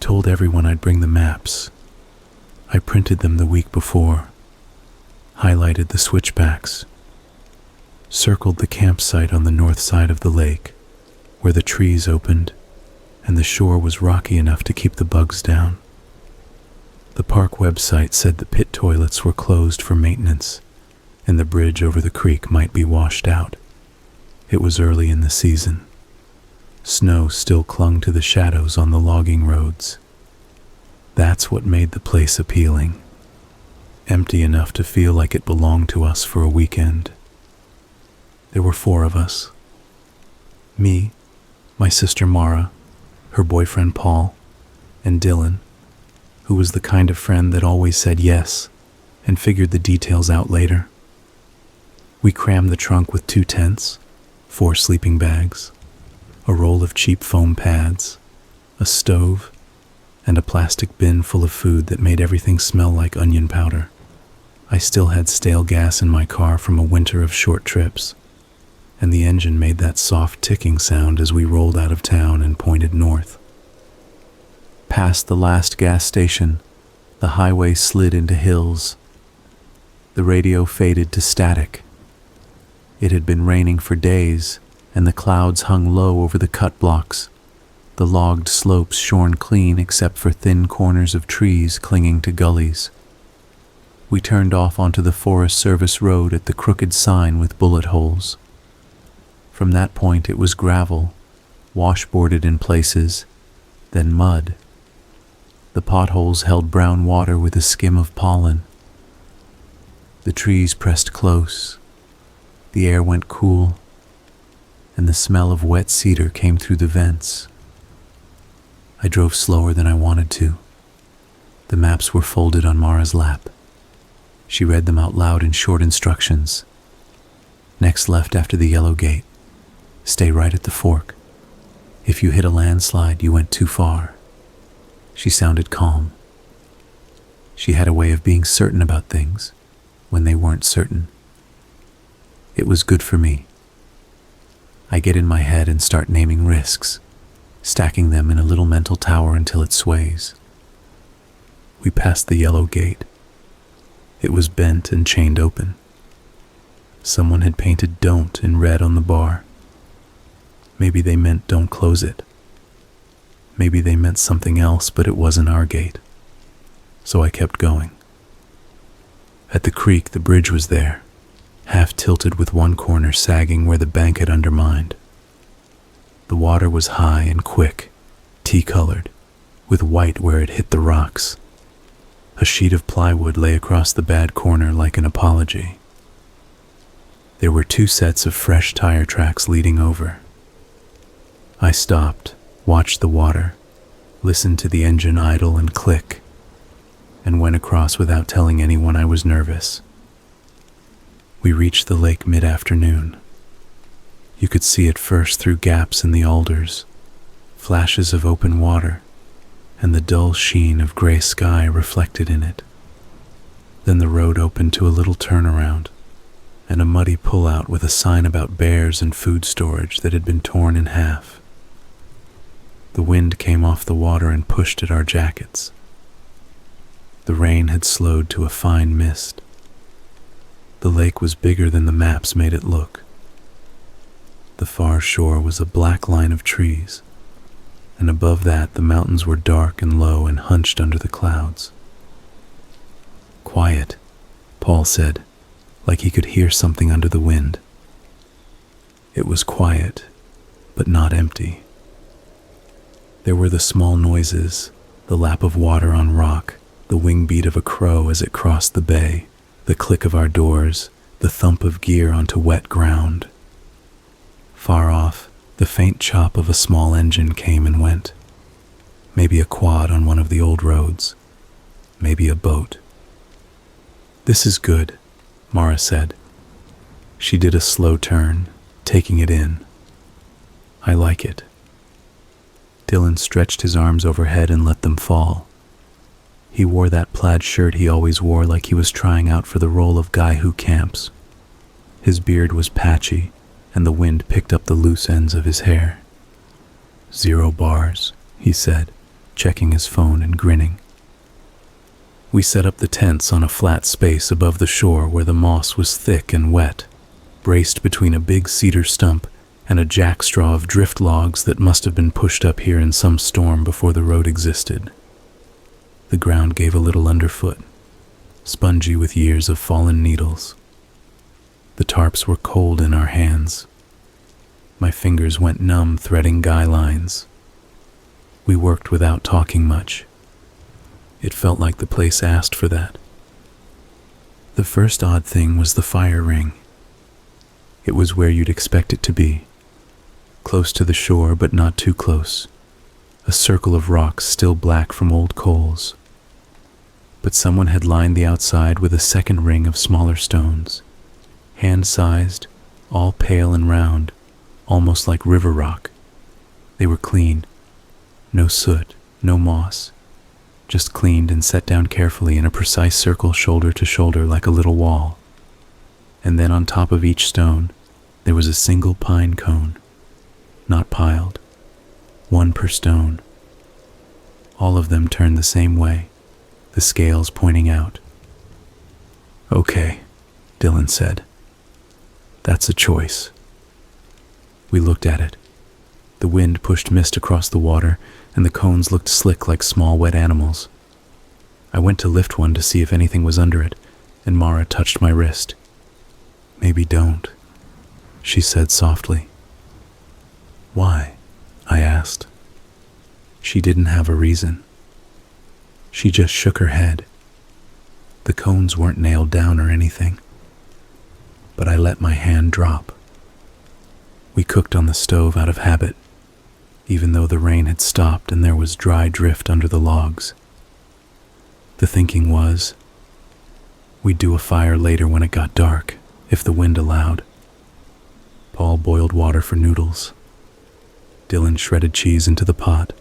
told everyone I'd bring the maps. I printed them the week before, highlighted the switchbacks, circled the campsite on the north side of the lake, where the trees opened and the shore was rocky enough to keep the bugs down. The park website said the pit toilets were closed for maintenance and the bridge over the creek might be washed out. It was early in the season. Snow still clung to the shadows on the logging roads. That's what made the place appealing. Empty enough to feel like it belonged to us for a weekend. There were 4 of us. Me, my sister Mara, her boyfriend Paul, and Dylan, who was the kind of friend that always said yes and figured the details out later. We crammed the trunk with 2 tents, 4 sleeping bags, a roll of cheap foam pads, a stove, and a plastic bin full of food that made everything smell like onion powder. I still had stale gas in my car from a winter of short trips, and the engine made that soft ticking sound as we rolled out of town and pointed north. Past the last gas station, the highway slid into hills. The radio faded to static. It had been raining for days, and the clouds hung low over the cut blocks, the logged slopes shorn clean except for thin corners of trees clinging to gullies. We turned off onto the Forest Service road at the crooked sign with bullet holes. From that point it was gravel, washboarded in places, then mud. The potholes held brown water with a skim of pollen. The trees pressed close. The air went cool, and the smell of wet cedar came through the vents. I drove slower than I wanted to. The maps were folded on Mara's lap. She read them out loud in short instructions. Next left after the yellow gate. Stay right at the fork. If you hit a landslide, you went too far. She sounded calm. She had a way of being certain about things when they weren't certain. It was good for me. I get in my head and start naming risks, stacking them in a little mental tower until it sways. We passed the yellow gate. It was bent and chained open. Someone had painted "Don't" in red on the bar. Maybe they meant don't close it. Maybe they meant something else, but it wasn't our gate. So I kept going. At the creek, the bridge was there, half tilted with one corner sagging where the bank had undermined. The water was high and quick, tea-colored, with white where it hit the rocks. A sheet of plywood lay across the bad corner like an apology. There were 2 sets of fresh tire tracks leading over. I stopped, watched the water, listened to the engine idle and click, and went across without telling anyone I was nervous. We reached the lake mid-afternoon. You could see it first through gaps in the alders, flashes of open water, and the dull sheen of gray sky reflected in it. Then the road opened to a little turnaround, and a muddy pullout with a sign about bears and food storage that had been torn in half. The wind came off the water and pushed at our jackets. The rain had slowed to a fine mist. The lake was bigger than the maps made it look. The far shore was a black line of trees, and above that the mountains were dark and low and hunched under the clouds. "Quiet," Paul said, like he could hear something under the wind. It was quiet, but not empty. There were the small noises, the lap of water on rock, the wing beat of a crow as it crossed the bay, the click of our doors, the thump of gear onto wet ground. Far off, the faint chop of a small engine came and went. Maybe a quad on one of the old roads. Maybe a boat. "This is good," Mara said. She did a slow turn, taking it in. "I like it." Dylan stretched his arms overhead and let them fall. He wore that plaid shirt he always wore like he was trying out for the role of guy who camps. His beard was patchy, and the wind picked up the loose ends of his hair. "0 bars," he said, checking his phone and grinning. We set up the tents on a flat space above the shore where the moss was thick and wet, braced between a big cedar stump and a jackstraw of drift logs that must have been pushed up here in some storm before the road existed. The ground gave a little underfoot, spongy with years of fallen needles. The tarps were cold in our hands. My fingers went numb threading guy lines. We worked without talking much. It felt like the place asked for that. The first odd thing was the fire ring. It was where you'd expect it to be. Close to the shore, but not too close. A circle of rocks still black from old coals. But someone had lined the outside with a second ring of smaller stones, hand-sized, all pale and round, almost like river rock. They were clean. No soot, no moss. Just cleaned and set down carefully in a precise circle shoulder to shoulder like a little wall. And then on top of each stone, there was a single pine cone. Not piled. One per stone. All of them turned the same way, the scales pointing out. "Okay," Dylan said. "That's a choice." We looked at it. The wind pushed mist across the water, and the cones looked slick like small wet animals. I went to lift one to see if anything was under it, and Mara touched my wrist. "Maybe don't," she said softly. "Why?" I asked. She didn't have a reason. She just shook her head. The cones weren't nailed down or anything. But I let my hand drop. We cooked on the stove out of habit, even though the rain had stopped and there was dry drift under the logs. The thinking was, we'd do a fire later when it got dark, if the wind allowed. Paul boiled water for noodles. Dylan shredded cheese into the pot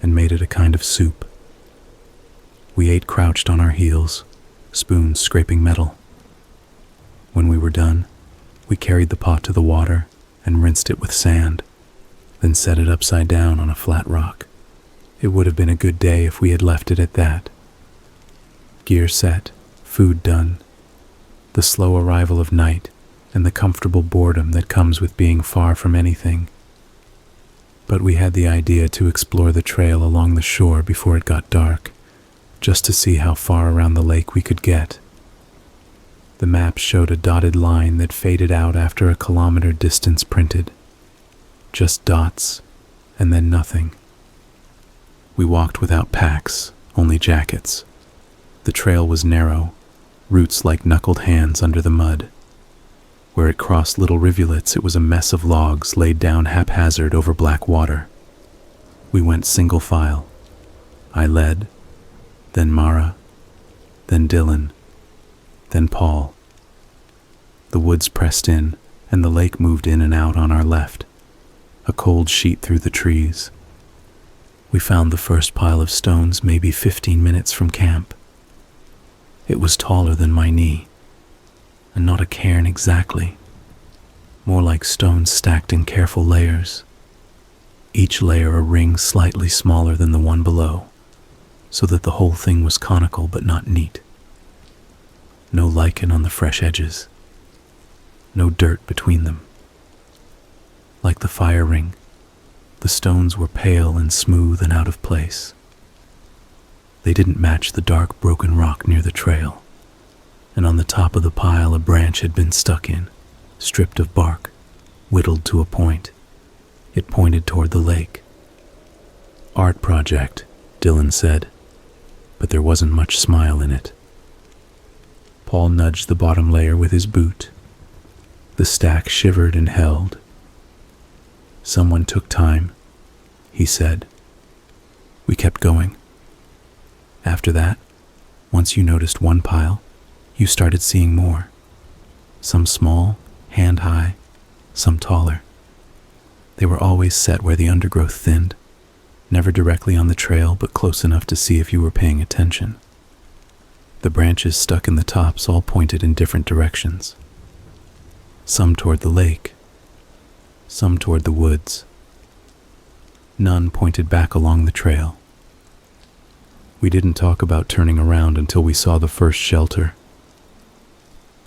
and made it a kind of soup. We ate crouched on our heels, spoons scraping metal. When we were done, we carried the pot to the water and rinsed it with sand, then set it upside down on a flat rock. It would have been a good day if we had left it at that. Gear set, food done, the slow arrival of night, and the comfortable boredom that comes with being far from anything. But we had the idea to explore the trail along the shore before it got dark, just to see how far around the lake we could get. The map showed a dotted line that faded out after a kilometer distance printed. Just dots, and then nothing. We walked without packs, only jackets. The trail was narrow, roots like knuckled hands under the mud. Where it crossed little rivulets, it was a mess of logs laid down haphazard over black water. We went single file. I led, then Mara, then Dylan, then Paul. The woods pressed in, and the lake moved in and out on our left, a cold sheet through the trees. We found the first pile of stones maybe 15 minutes from camp. It was taller than my knee, and not a cairn exactly, more like stones stacked in careful layers, each layer a ring slightly smaller than the one below, so that the whole thing was conical but not neat. No lichen on the fresh edges, no dirt between them. Like the fire ring, the stones were pale and smooth and out of place. They didn't match the dark broken rock near the trail, and on the top of the pile a branch had been stuck in, stripped of bark, whittled to a point. It pointed toward the lake. "Art project," Dylan said, but there wasn't much smile in it. Paul nudged the bottom layer with his boot. The stack shivered and held. "Someone took time," he said. We kept going. After that, once you noticed one pile, you started seeing more. Some small, hand-high, some taller. They were always set where the undergrowth thinned, never directly on the trail but close enough to see if you were paying attention. The branches stuck in the tops all pointed in different directions. Some toward the lake, some toward the woods. None pointed back along the trail. We didn't talk about turning around until we saw the first shelter.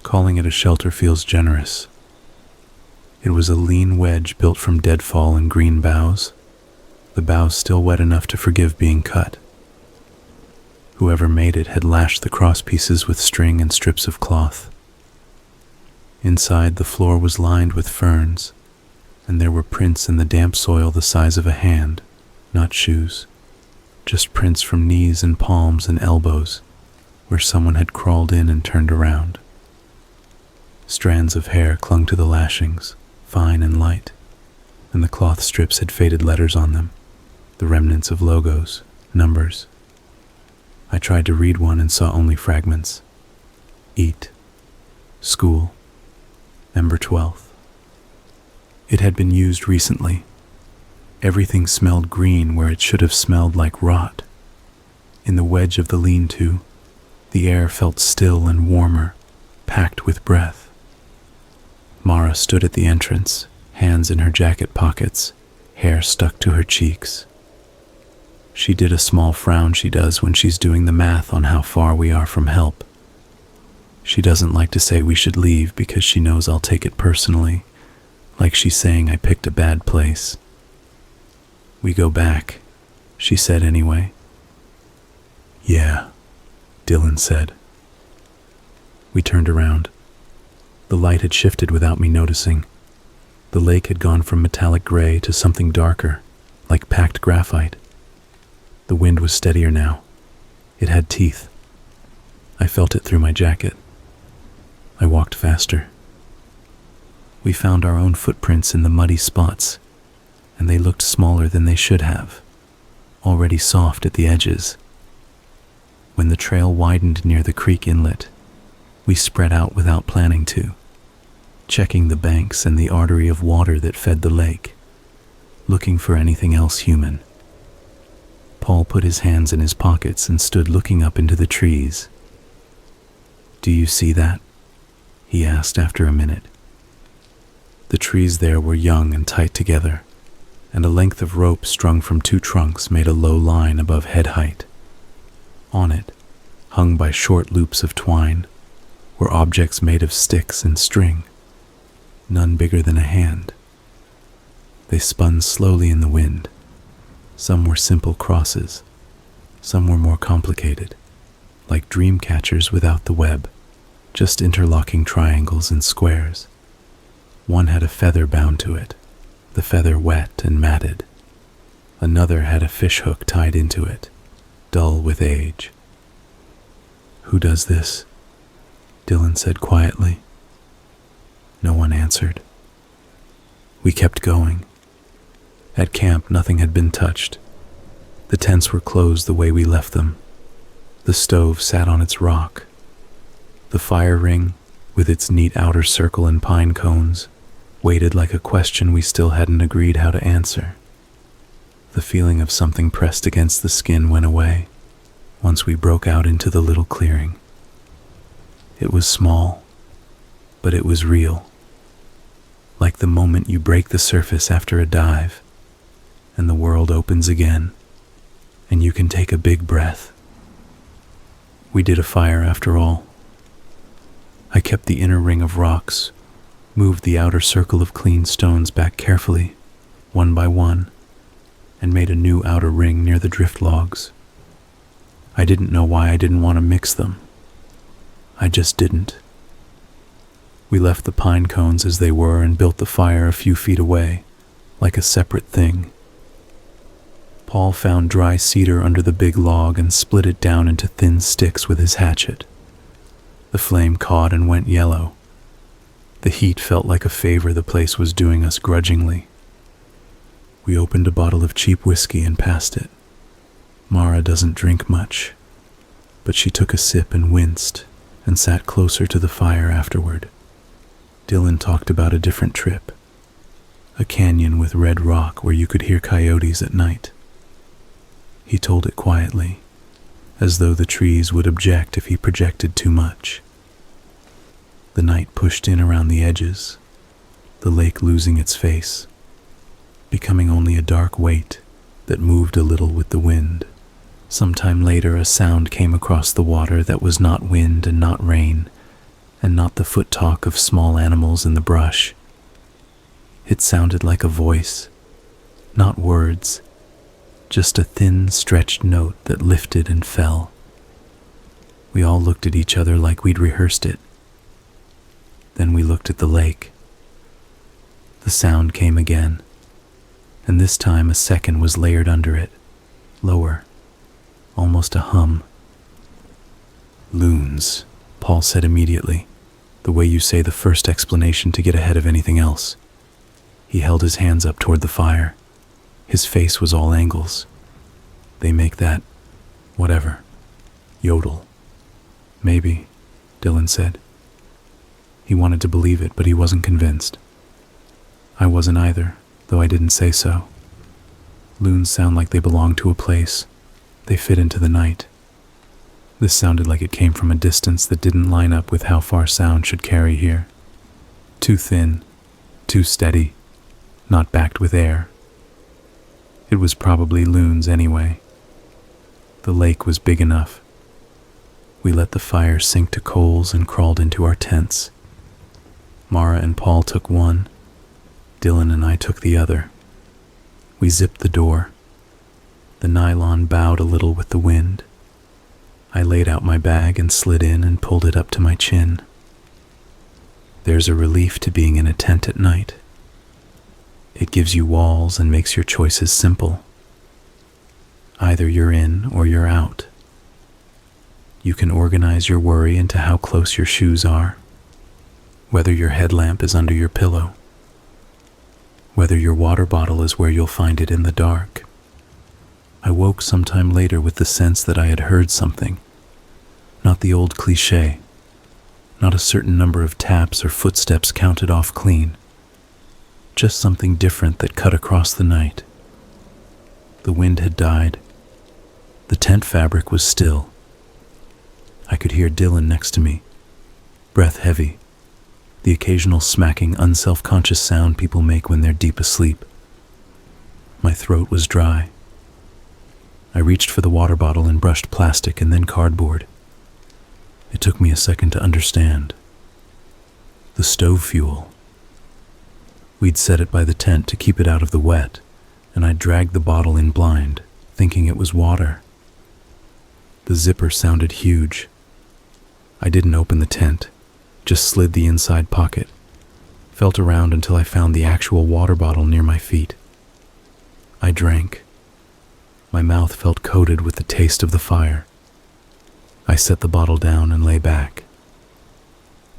Calling it a shelter feels generous. It was a lean wedge built from deadfall and green boughs, the boughs still wet enough to forgive being cut. Whoever made it had lashed the cross pieces with string and strips of cloth. Inside, the floor was lined with ferns, and there were prints in the damp soil the size of a hand, not shoes, just prints from knees and palms and elbows, where someone had crawled in and turned around. Strands of hair clung to the lashings, fine and light, and the cloth strips had faded letters on them, the remnants of logos, numbers. I tried to read one and saw only fragments. Eat. School. Member 12th. It had been used recently. Everything smelled green where it should have smelled like rot. In the wedge of the lean-to, the air felt still and warmer, packed with breath. Mara stood at the entrance, hands in her jacket pockets, hair stuck to her cheeks. She did a small frown she does when she's doing the math on how far we are from help. She doesn't like to say we should leave because she knows I'll take it personally, like she's saying I picked a bad place. We go back, she said anyway. Yeah, Dylan said. We turned around. The light had shifted without me noticing. The lake had gone from metallic gray to something darker, like packed graphite. The wind was steadier now. It had teeth. I felt it through my jacket. I walked faster. We found our own footprints in the muddy spots, and they looked smaller than they should have, already soft at the edges. When the trail widened near the creek inlet, we spread out without planning to, checking the banks and the artery of water that fed the lake, looking for anything else human. Paul put his hands in his pockets and stood looking up into the trees. Do you see that? He asked after a minute. The trees there were young and tight together, and a length of rope strung from two trunks made a low line above head height. On it, hung by short loops of twine, were objects made of sticks and string, none bigger than a hand. They spun slowly in the wind. Some were simple crosses. Some were more complicated, like dream catchers without the web, just interlocking triangles and squares. One had a feather bound to it, the feather wet and matted. Another had a fish hook tied into it, dull with age. Who does this? Dylan said quietly. No one answered. We kept going. At camp, nothing had been touched. The tents were closed the way we left them. The stove sat on its rock. The fire ring, with its neat outer circle and pine cones, waited like a question we still hadn't agreed how to answer. The feeling of something pressed against the skin went away once we broke out into the little clearing. It was small, but it was real. Like the moment you break the surface after a dive, and the world opens again, and you can take a big breath. We did a fire after all. I kept the inner ring of rocks, moved the outer circle of clean stones back carefully, one by one, and made a new outer ring near the drift logs. I didn't know why I didn't want to mix them. I just didn't. We left the pine cones as they were and built the fire a few feet away, like a separate thing. Paul found dry cedar under the big log and split it down into thin sticks with his hatchet. The flame caught and went yellow. The heat felt like a favor the place was doing us grudgingly. We opened a bottle of cheap whiskey and passed it. Mara doesn't drink much, but she took a sip and winced and sat closer to the fire afterward. Dylan talked about a different trip, a canyon with red rock where you could hear coyotes at night. He told it quietly, as though the trees would object if he projected too much. The night pushed in around the edges, the lake losing its face, becoming only a dark weight that moved a little with the wind. Sometime later, a sound came across the water that was not wind and not rain, and not the foot-talk of small animals in the brush. It sounded like a voice, not words, just a thin, stretched note that lifted and fell. We all looked at each other like we'd rehearsed it. Then we looked at the lake. The sound came again, and this time a second was layered under it, lower, almost a hum. "Loons," Paul said immediately, the way you say the first explanation to get ahead of anything else. He held his hands up toward the fire. His face was all angles. "They make that, whatever, yodel." "Maybe," Dylan said. He wanted to believe it, but he wasn't convinced. I wasn't either, though I didn't say so. Loons sound like they belong to a place. They fit into the night. This sounded like it came from a distance that didn't line up with how far sound should carry here. Too thin, too steady, not backed with air. It was probably loons anyway. The lake was big enough. We let the fire sink to coals and crawled into our tents. Mara and Paul took one. Dylan and I took the other. We zipped the door. The nylon bowed a little with the wind. I laid out my bag and slid in and pulled it up to my chin. There's a relief to being in a tent at night. It gives you walls and makes your choices simple. Either you're in or you're out. You can organize your worry into how close your shoes are, whether your headlamp is under your pillow, whether your water bottle is where you'll find it in the dark. I woke sometime later with the sense that I had heard something, not the old cliché, not a certain number of taps or footsteps counted off clean, just something different that cut across the night. The wind had died. The tent fabric was still. I could hear Dylan next to me, breath heavy, the occasional smacking, unself-conscious sound people make when they're deep asleep. My throat was dry. I reached for the water bottle and brushed plastic and then cardboard. It took me a second to understand. The stove fuel. We'd set it by the tent to keep it out of the wet, and I dragged the bottle in blind, thinking it was water. The zipper sounded huge. I didn't open the tent, just slid the inside pocket, felt around until I found the actual water bottle near my feet. I drank. My mouth felt coated with the taste of the fire. I set the bottle down and lay back.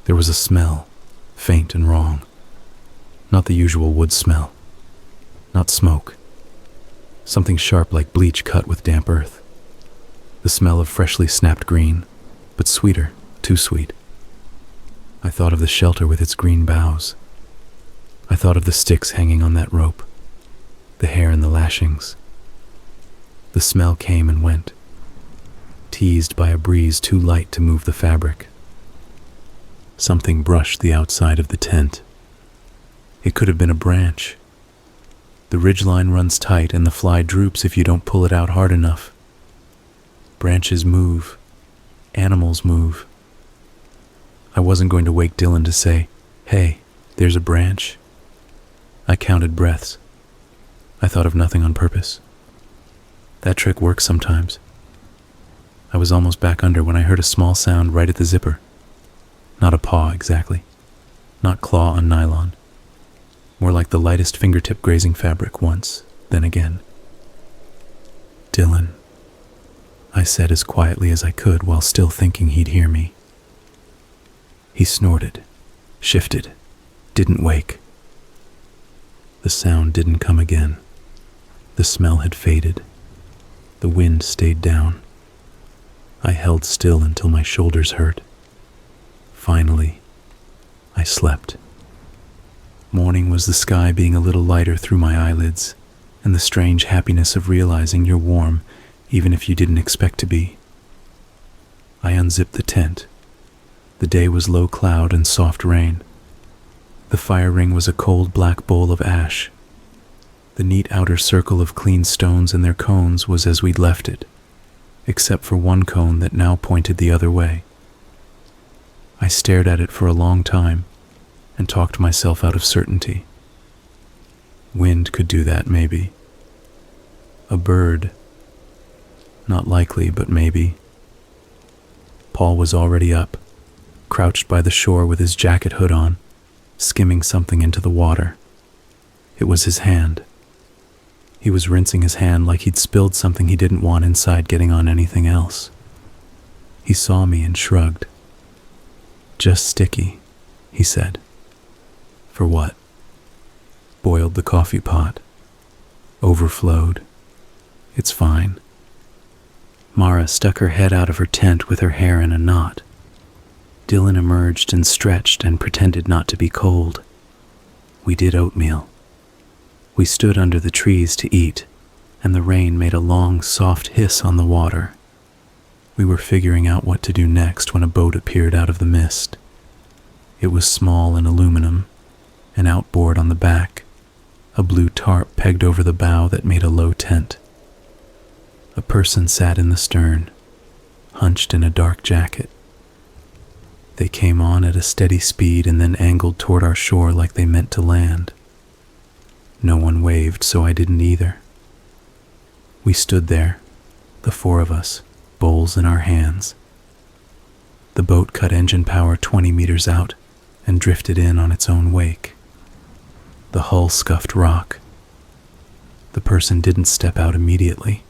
There was a smell, faint and wrong. Not the usual wood smell. Not smoke. Something sharp like bleach cut with damp earth. The smell of freshly snapped green, but sweeter, too sweet. I thought of the shelter with its green boughs. I thought of the sticks hanging on that rope, the hair and the lashings. The smell came and went, teased by a breeze too light to move the fabric. Something brushed the outside of the tent. It could have been a branch. The ridgeline runs tight and the fly droops if you don't pull it out hard enough. Branches move. Animals move. I wasn't going to wake Dylan to say, "Hey, there's a branch." I counted breaths. I thought of nothing on purpose. That trick works sometimes. I was almost back under when I heard a small sound right at the zipper. Not a paw exactly. Not claw on nylon. More like the lightest fingertip grazing fabric once, then again. "Dylan," I said as quietly as I could while still thinking he'd hear me. He snorted, shifted, didn't wake. The sound didn't come again. The smell had faded. The wind stayed down. I held still until my shoulders hurt. Finally, I slept. Morning was the sky being a little lighter through my eyelids, and the strange happiness of realizing you're warm even if you didn't expect to be. I unzipped the tent. The day was low cloud and soft rain. The fire ring was a cold black bowl of ash. The neat outer circle of clean stones and their cones was as we'd left it, except for one cone that now pointed the other way. I stared at it for a long time and talked myself out of certainty. Wind could do that, maybe. A bird. Not likely, but maybe. Paul was already up, crouched by the shore with his jacket hood on, skimming something into the water. It was his hand. He was rinsing his hand like he'd spilled something he didn't want inside getting on anything else. He saw me and shrugged. "Just sticky," he said. "For what?" "Boiled the coffee pot. Overflowed. It's fine." Mara stuck her head out of her tent with her hair in a knot. Dylan emerged and stretched and pretended not to be cold. We did oatmeal. We stood under the trees to eat, and the rain made a long, soft hiss on the water. We were figuring out what to do next when a boat appeared out of the mist. It was small and aluminum, an outboard on the back, a blue tarp pegged over the bow that made a low tent. A person sat in the stern, hunched in a dark jacket. They came on at a steady speed and then angled toward our shore like they meant to land. No one waved, so I didn't either. We stood there, the four of us, bowls in our hands. The boat cut engine power 20 meters out and drifted in on its own wake. The hull scuffed rock. The person didn't step out immediately.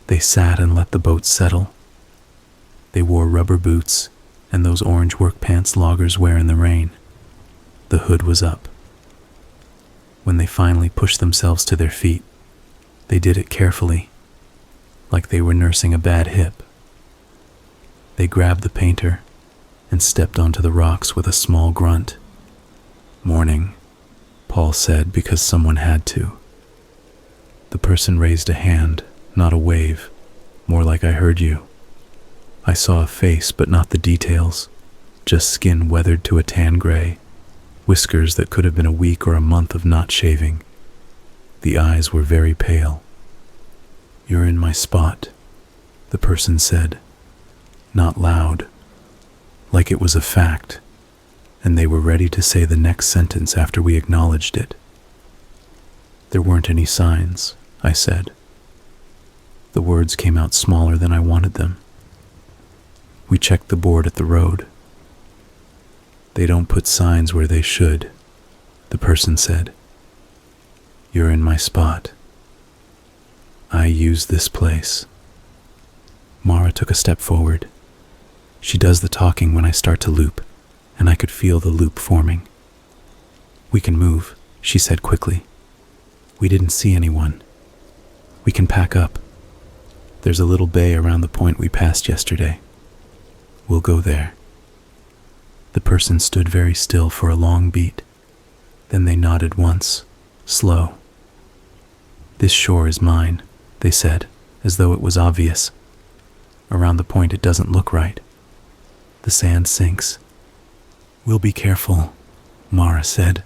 They sat and let the boat settle. They wore rubber boots and those orange work pants loggers wear in the rain. The hood was up. When they finally pushed themselves to their feet, they did it carefully, like they were nursing a bad hip. They grabbed the painter and stepped onto the rocks with a small grunt. "Morning," Paul said because someone had to. The person raised a hand, not a wave, more like "I heard you." I saw a face, but not the details, just skin weathered to a tan gray, whiskers that could have been a week or a month of not shaving. The eyes were very pale. "You're in my spot," the person said, not loud, like it was a fact, and they were ready to say the next sentence after we acknowledged it. "There weren't any signs," I said. The words came out smaller than I wanted them. "We checked the board at the road." "They don't put signs where they should," the person said. "You're in my spot. I use this place." Mara took a step forward. She does the talking when I start to loop, and I could feel the loop forming. "We can move," she said quickly. "We didn't see anyone. We can pack up. There's a little bay around the point we passed yesterday. We'll go there." The person stood very still for a long beat. Then they nodded once, slow. "This shore is mine," they said, as though it was obvious. "Around the point it doesn't look right. The sand sinks." "We'll be careful," Mara said.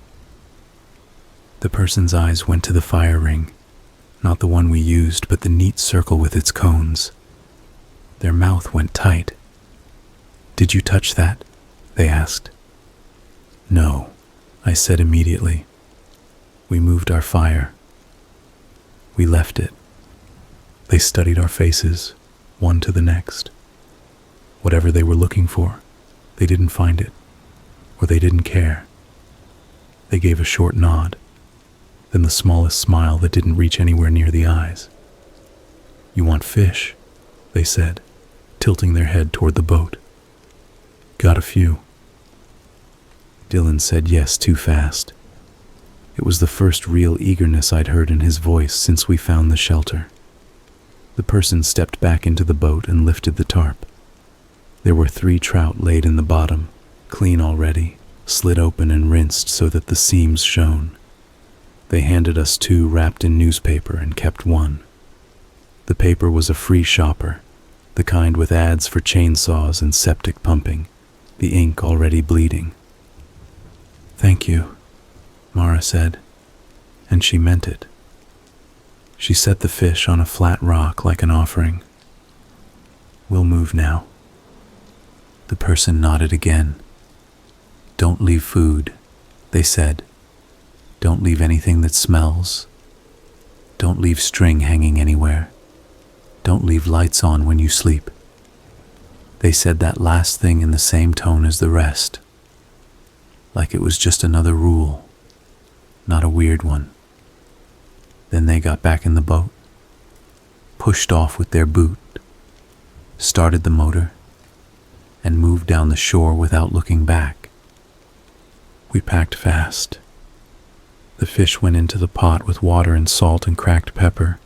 The person's eyes went to the fire ring, not the one we used, but the neat circle with its cones. Their mouth went tight. "Did you touch that?" they asked. "No," I said immediately. "We moved our fire. We left it." They studied our faces, one to the next. Whatever they were looking for, they didn't find it, or they didn't care. They gave a short nod, then the smallest smile that didn't reach anywhere near the eyes. "You want fish?" they said, tilting their head toward the boat. "Got a few." Dylan said yes too fast. It was the first real eagerness I'd heard in his voice since we found the shelter. The person stepped back into the boat and lifted the tarp. There were 3 trout laid in the bottom, clean already, slid open and rinsed so that the seams shone. They handed us 2 wrapped in newspaper and kept 1. The paper was a free shopper, the kind with ads for chainsaws and septic pumping, the ink already bleeding. "Thank you," Mara said, and she meant it. She set the fish on a flat rock like an offering, We'll move now." The person nodded again. "Don't leave food," they said. "Don't leave anything that smells. Don't leave string hanging anywhere. Don't leave lights on when you sleep." They said that last thing in the same tone as the rest, like it was just another rule, not a weird one. Then they got back in the boat, pushed off with their boot, started the motor, and moved down the shore without looking back. We packed fast. The fish went into the pot with water and salt and cracked pepper,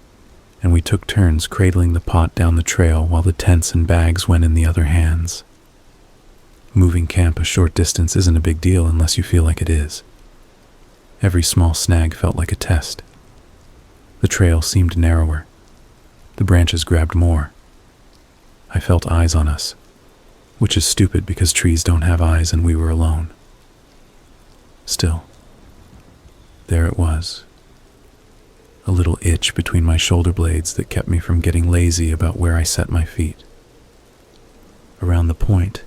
and we took turns cradling the pot down the trail while the tents and bags went in the other hands. Moving camp a short distance isn't a big deal unless you feel like it is. Every small snag felt like a test. The trail seemed narrower. The branches grabbed more. I felt eyes on us, which is stupid because trees don't have eyes and we were alone. Still, there it was. A little itch between my shoulder blades that kept me from getting lazy about where I set my feet. Around the point,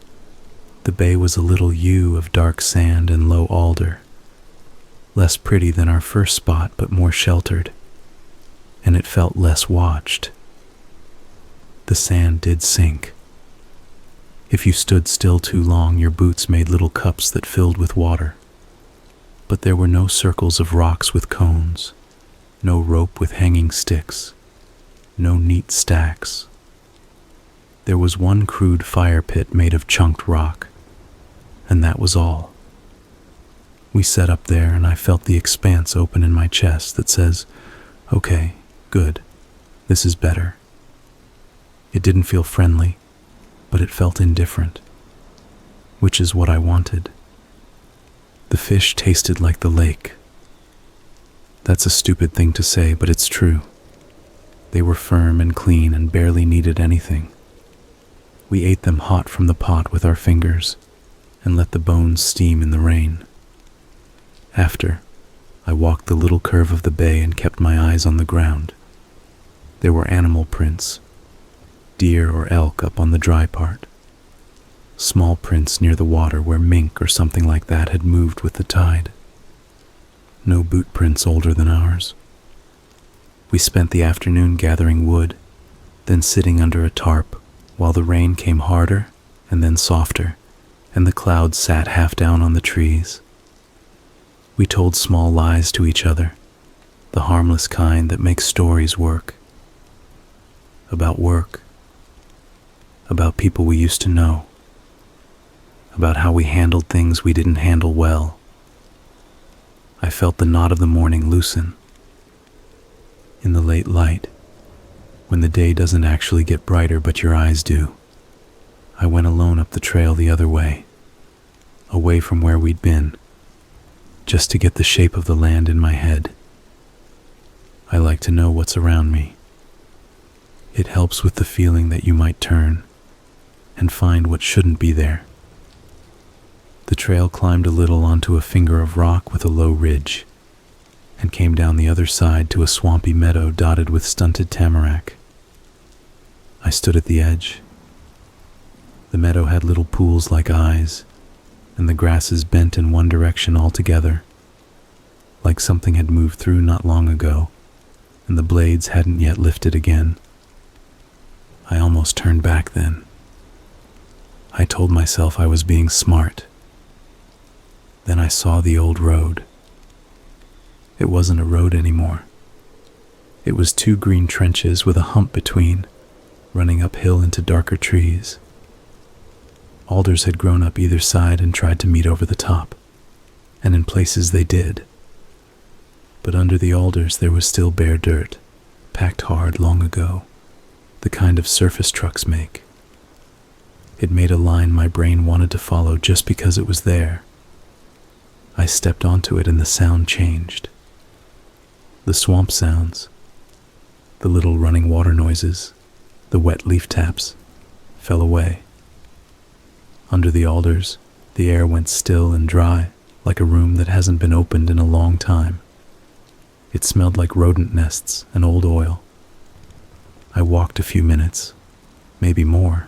the bay was a little U of dark sand and low alder, less pretty than our first spot but more sheltered, and it felt less watched. The sand did sink. If you stood still too long, your boots made little cups that filled with water. But there were no circles of rocks with cones, no rope with hanging sticks, no neat stacks. There was one crude fire pit made of chunked rock, and that was all. We set up there, and I felt the expanse open in my chest that says, "Okay, good, this is better." It didn't feel friendly, but it felt indifferent, which is what I wanted. The fish tasted like the lake. That's a stupid thing to say, but it's true. They were firm and clean and barely needed anything. We ate them hot from the pot with our fingers and let the bones steam in the rain. After, I walked the little curve of the bay and kept my eyes on the ground. There were animal prints, deer or elk up on the dry part, small prints near the water where mink or something like that had moved with the tide. No boot prints older than ours. We spent the afternoon gathering wood, then sitting under a tarp while the rain came harder and then softer, and the clouds sat half down on the trees. We told small lies to each other, the harmless kind that makes stories work. About work, about people we used to know, about how we handled things we didn't handle well. I felt the knot of the morning loosen. In the late light, when the day doesn't actually get brighter but your eyes do, I went alone up the trail the other way, away from where we'd been, just to get the shape of the land in my head. I like to know what's around me. It helps with the feeling that you might turn and find what shouldn't be there. The trail climbed a little onto a finger of rock with a low ridge, and came down the other side to a swampy meadow dotted with stunted tamarack. I stood at the edge. The meadow had little pools like eyes, and the grasses bent in one direction altogether, like something had moved through not long ago, and the blades hadn't yet lifted again. I almost turned back then. I told myself I was being smart. Then I saw the old road. It wasn't a road anymore. It was 2 green trenches with a hump between, running uphill into darker trees. Alders had grown up either side and tried to meet over the top, and in places they did. But under the alders there was still bare dirt, packed hard long ago, the kind of surface trucks make. It made a line my brain wanted to follow just because it was there. I stepped onto it and the sound changed. The swamp sounds, the little running water noises, the wet leaf taps, fell away. Under the alders, the air went still and dry, like a room that hasn't been opened in a long time. It smelled like rodent nests and old oil. I walked a few minutes, maybe more.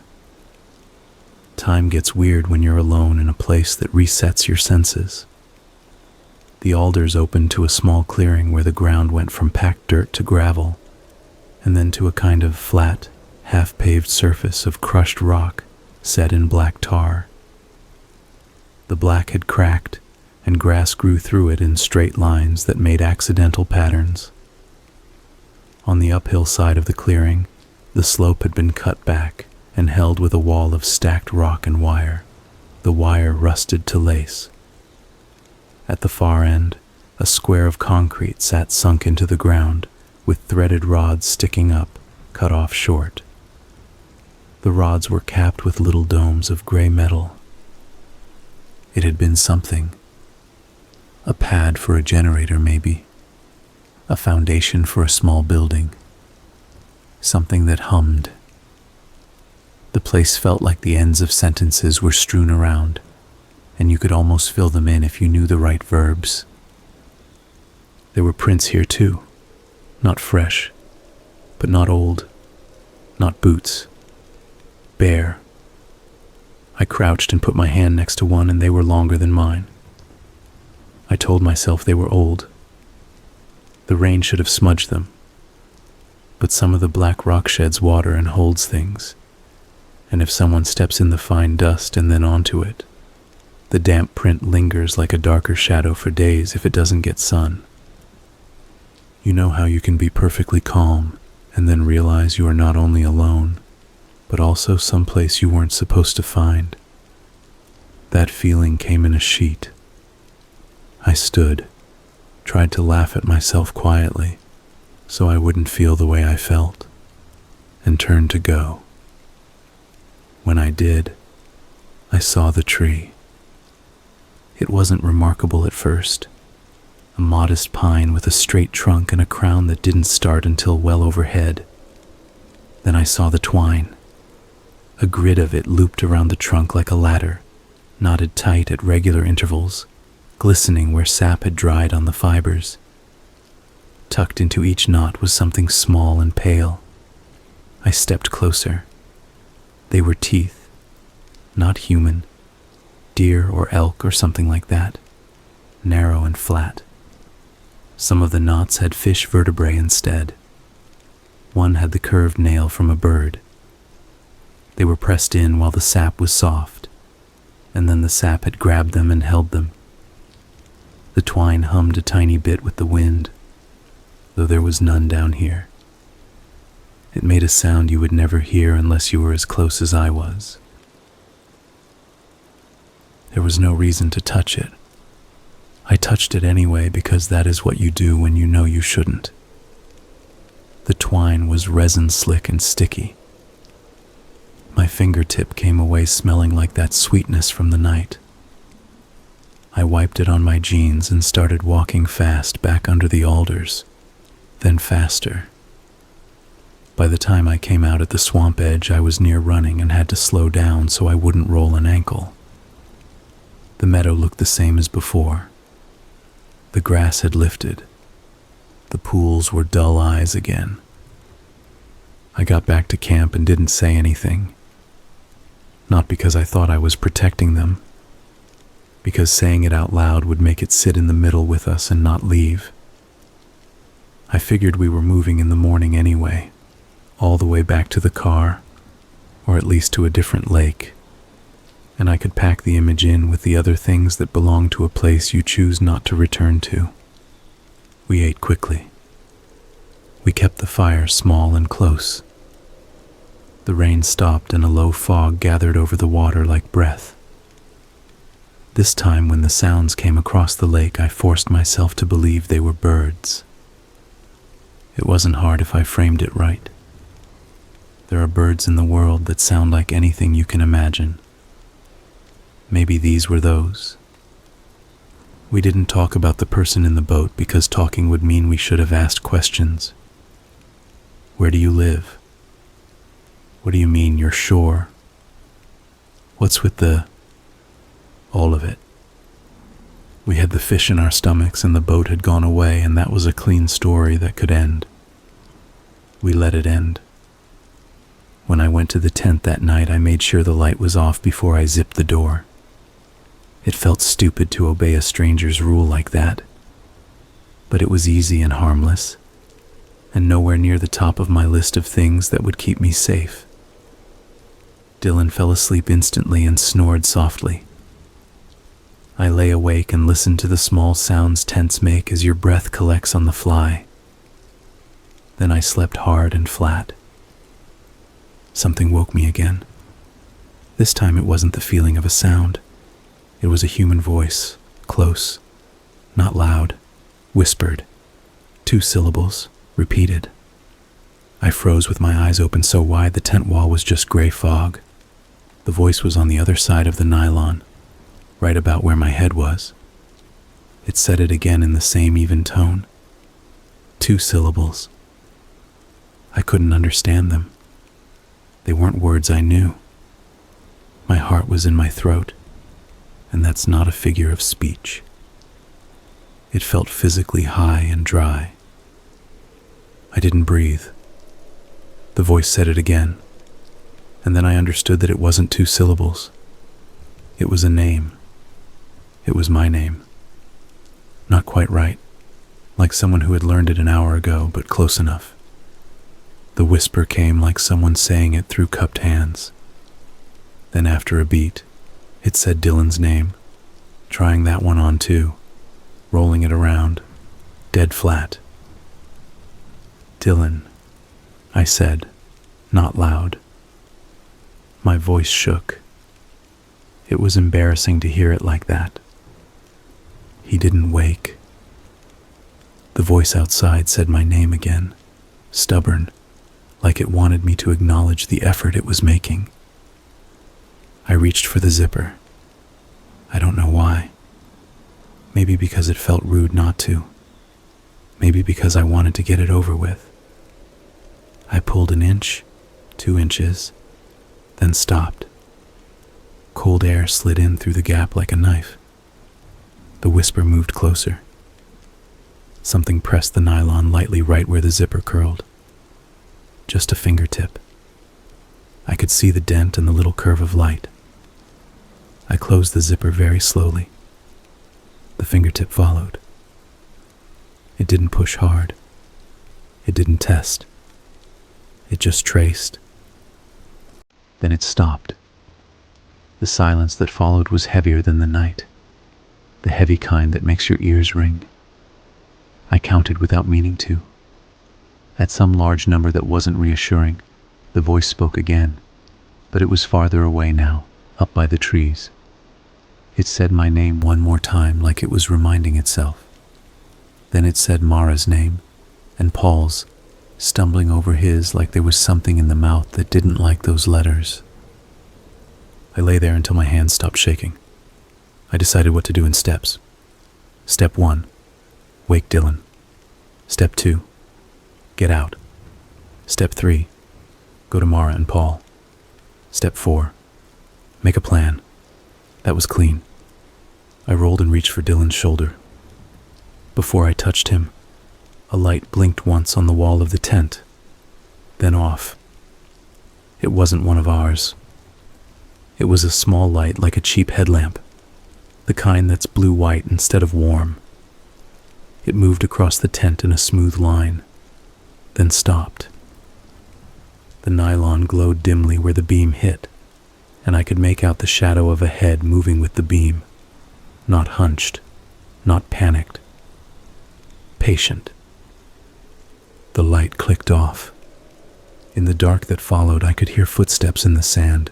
Time gets weird when you're alone in a place that resets your senses. The alders opened to a small clearing where the ground went from packed dirt to gravel, and then to a kind of flat, half-paved surface of crushed rock set in black tar. The black had cracked, and grass grew through it in straight lines that made accidental patterns. On the uphill side of the clearing, the slope had been cut back and held with a wall of stacked rock and wire, the wire rusted to lace. At the far end, a square of concrete sat sunk into the ground, with threaded rods sticking up, cut off short. The rods were capped with little domes of gray metal. It had been something. A pad for a generator, maybe. A foundation for a small building. Something that hummed. The place felt like the ends of sentences were strewn around, and you could almost fill them in if you knew the right verbs. There were prints here too. Not fresh, but not old. Not boots. Bare. I crouched and put my hand next to one, and they were longer than mine. I told myself they were old. The rain should have smudged them. But some of the black rock sheds water and holds things, and if someone steps in the fine dust and then onto it, the damp print lingers like a darker shadow for days if it doesn't get sun. You know how you can be perfectly calm and then realize you are not only alone, but also someplace you weren't supposed to find. That feeling came in a sheet. I stood, tried to laugh at myself quietly, so I wouldn't feel the way I felt, and turned to go. When I did, I saw the tree. It wasn't remarkable at first. A modest pine with a straight trunk and a crown that didn't start until well overhead. Then I saw the twine. A grid of it looped around the trunk like a ladder, knotted tight at regular intervals, glistening where sap had dried on the fibers. Tucked into each knot was something small and pale. I stepped closer. They were teeth, not human, deer or elk or something like that, narrow and flat. Some of the knots had fish vertebrae instead. One had the curved nail from a bird. They were pressed in while the sap was soft, and then the sap had grabbed them and held them. The twine hummed a tiny bit with the wind, though there was none down here. It made a sound you would never hear unless you were as close as I was. There was no reason to touch it. I touched it anyway because that is what you do when you know you shouldn't. The twine was resin slick and sticky. My fingertip came away smelling like that sweetness from the night. I wiped it on my jeans and started walking fast back under the alders, then faster. By the time I came out at the swamp edge, I was near running and had to slow down so I wouldn't roll an ankle. The meadow looked the same as before. The grass had lifted. The pools were dull eyes again. I got back to camp and didn't say anything. Not because I thought I was protecting them, because saying it out loud would make it sit in the middle with us and not leave. I figured we were moving in the morning anyway, all the way back to the car, or at least to a different lake, and I could pack the image in with the other things that belong to a place you choose not to return to. We ate quickly. We kept the fire small and close. The rain stopped and a low fog gathered over the water like breath. This time when the sounds came across the lake, I forced myself to believe they were birds. It wasn't hard if I framed it right. There are birds in the world that sound like anything you can imagine. Maybe these were those. We didn't talk about the person in the boat because talking would mean we should have asked questions. Where do you live? What do you mean you're sure? What's with the... all of it? We had the fish in our stomachs and the boat had gone away, and that was a clean story that could end. We let it end. When I went to the tent that night, I made sure the light was off before I zipped the door. It felt stupid to obey a stranger's rule like that, but it was easy and harmless, and nowhere near the top of my list of things that would keep me safe. Dylan fell asleep instantly and snored softly. I lay awake and listened to the small sounds tents make as your breath collects on the fly. Then I slept hard and flat. Something woke me again. This time it wasn't the feeling of a sound. It was a human voice, close, not loud, whispered, 2 syllables, repeated. I froze with my eyes open so wide the tent wall was just gray fog. The voice was on the other side of the nylon, right about where my head was. It said it again in the same even tone. 2 syllables. I couldn't understand them. They weren't words I knew. My heart was in my throat, and that's not a figure of speech. It felt physically high and dry. I didn't breathe. The voice said it again, and then I understood that it wasn't 2 syllables. It was a name. It was my name. Not quite right, like someone who had learned it an hour ago, but close enough. The whisper came like someone saying it through cupped hands. Then after a beat, it said Dylan's name, trying that one on too, rolling it around, dead flat. Dylan, I said, not loud. My voice shook. It was embarrassing to hear it like that. He didn't wake. The voice outside said my name again, stubborn, like it wanted me to acknowledge the effort it was making. I reached for the zipper. I don't know why. Maybe because it felt rude not to. Maybe because I wanted to get it over with. I pulled an inch, 2 inches, then stopped. Cold air slid in through the gap like a knife. The whisper moved closer. Something pressed the nylon lightly right where the zipper curled. Just a fingertip. I could see the dent and the little curve of light. I closed the zipper very slowly. The fingertip followed. It didn't push hard. It didn't test. It just traced. Then it stopped. The silence that followed was heavier than the night, the heavy kind that makes your ears ring. I counted without meaning to. At some large number that wasn't reassuring, the voice spoke again, but it was farther away now, up by the trees. It said my name one more time like it was reminding itself. Then it said Mara's name, and Paul's, stumbling over his like there was something in the mouth that didn't like those letters. I lay there until my hands stopped shaking. I decided what to do in steps. Step 1, wake Dylan. Step 2, get out. Step 3, go to Mara and Paul. Step 4, make a plan. That was clean. I rolled and reached for Dylan's shoulder. Before I touched him, a light blinked once on the wall of the tent, then off. It wasn't one of ours. It was a small light like a cheap headlamp, the kind that's blue-white instead of warm. It moved across the tent in a smooth line, then stopped. The nylon glowed dimly where the beam hit, and I could make out the shadow of a head moving with the beam, not hunched, not panicked, patient. The light clicked off. In the dark that followed, I could hear footsteps in the sand,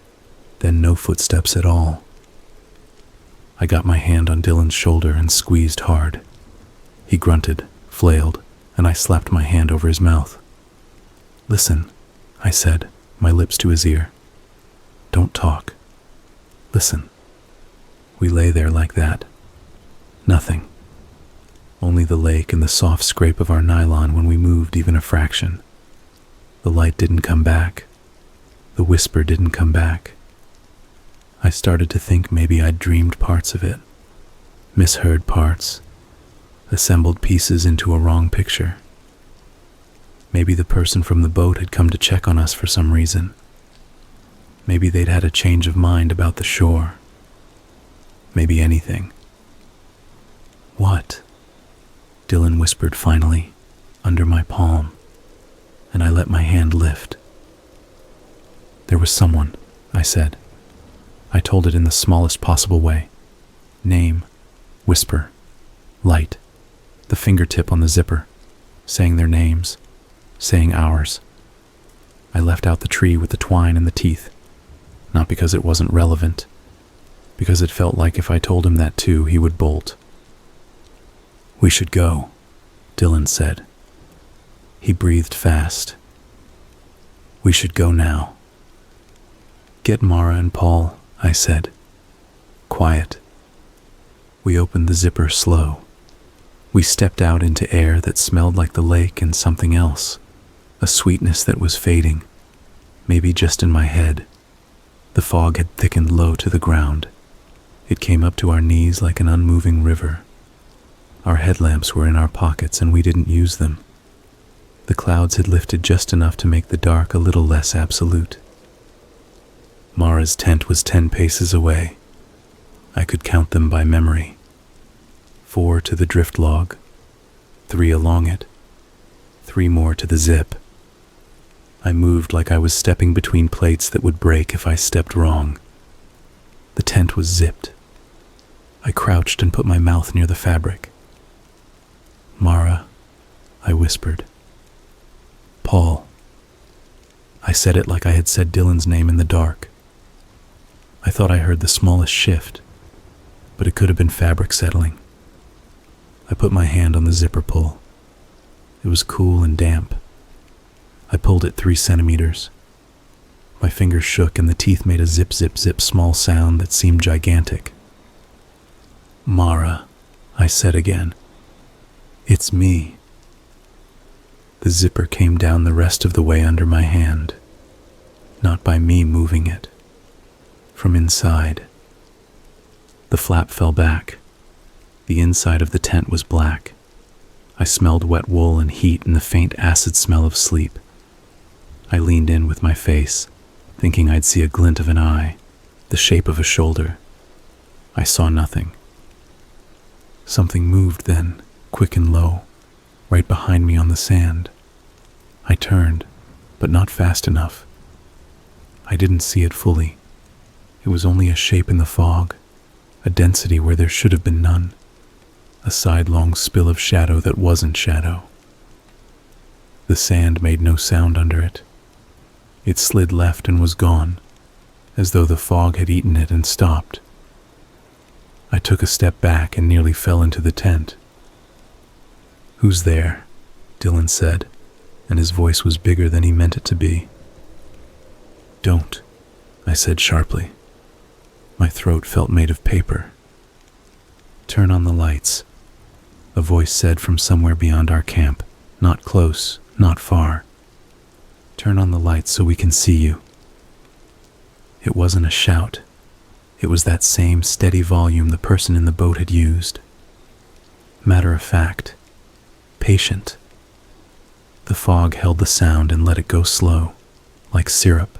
then no footsteps at all. I got my hand on Dylan's shoulder and squeezed hard. He grunted, flailed, and I slapped my hand over his mouth. "Listen," I said, my lips to his ear. "Don't talk. Listen." We lay there like that. Nothing. Only the lake and the soft scrape of our nylon when we moved even a fraction. The light didn't come back. The whisper didn't come back. I started to think maybe I'd dreamed parts of it, misheard parts, assembled pieces into a wrong picture. Maybe the person from the boat had come to check on us for some reason, Maybe they'd had a change of mind about the shore. Maybe anything. "What?" Dylan whispered finally, under my palm, and I let my hand lift. "There was someone," I said. I told it in the smallest possible way. Name, whisper, light, the fingertip on the zipper, saying their names, saying ours. I left out the tree with the twine and the teeth, not because it wasn't relevant, because it felt like if I told him that too, he would bolt. "We should go," Dylan said. He breathed fast. "We should go now." "Get Mara and Paul," I said. Quiet. We opened the zipper slow. We stepped out into air that smelled like the lake and something else, a sweetness that was fading, maybe just in my head. The fog had thickened low to the ground. It came up to our knees like an unmoving river. Our headlamps were in our pockets and we didn't use them. The clouds had lifted just enough to make the dark a little less absolute. Mara's tent was 10 paces away. I could count them by memory. 4 to the drift log, 3 along it, 3 more to the zip. I moved like I was stepping between plates that would break if I stepped wrong. The tent was zipped. I crouched and put my mouth near the fabric. "Mara," I whispered. "Paul." I said it like I had said Dylan's name in the dark. I thought I heard the smallest shift, but it could have been fabric settling. I put my hand on the zipper pull. It was cool and damp. I pulled it 3 centimeters. My fingers shook and the teeth made a zip, zip, zip small sound that seemed gigantic. "Mara," I said again. "It's me." The zipper came down the rest of the way under my hand, not by me moving it. From inside. The flap fell back. The inside of the tent was black. I smelled wet wool and heat and the faint acid smell of sleep. I leaned in with my face, thinking I'd see a glint of an eye, the shape of a shoulder. I saw nothing. Something moved then, quick and low, right behind me on the sand. I turned, but not fast enough. I didn't see it fully. It was only a shape in the fog, a density where there should have been none, a sidelong spill of shadow that wasn't shadow. The sand made no sound under it. It slid left and was gone, as though the fog had eaten it and stopped. I took a step back and nearly fell into the tent. "Who's there?" Dylan said, and his voice was bigger than he meant it to be. "Don't," I said sharply. My throat felt made of paper. "Turn on the lights," a voice said from somewhere beyond our camp, not close, not far. "Turn on the lights so we can see you." It wasn't a shout. It was that same steady volume the person in the boat had used. Matter of fact, patient. The fog held the sound and let it go slow, like syrup.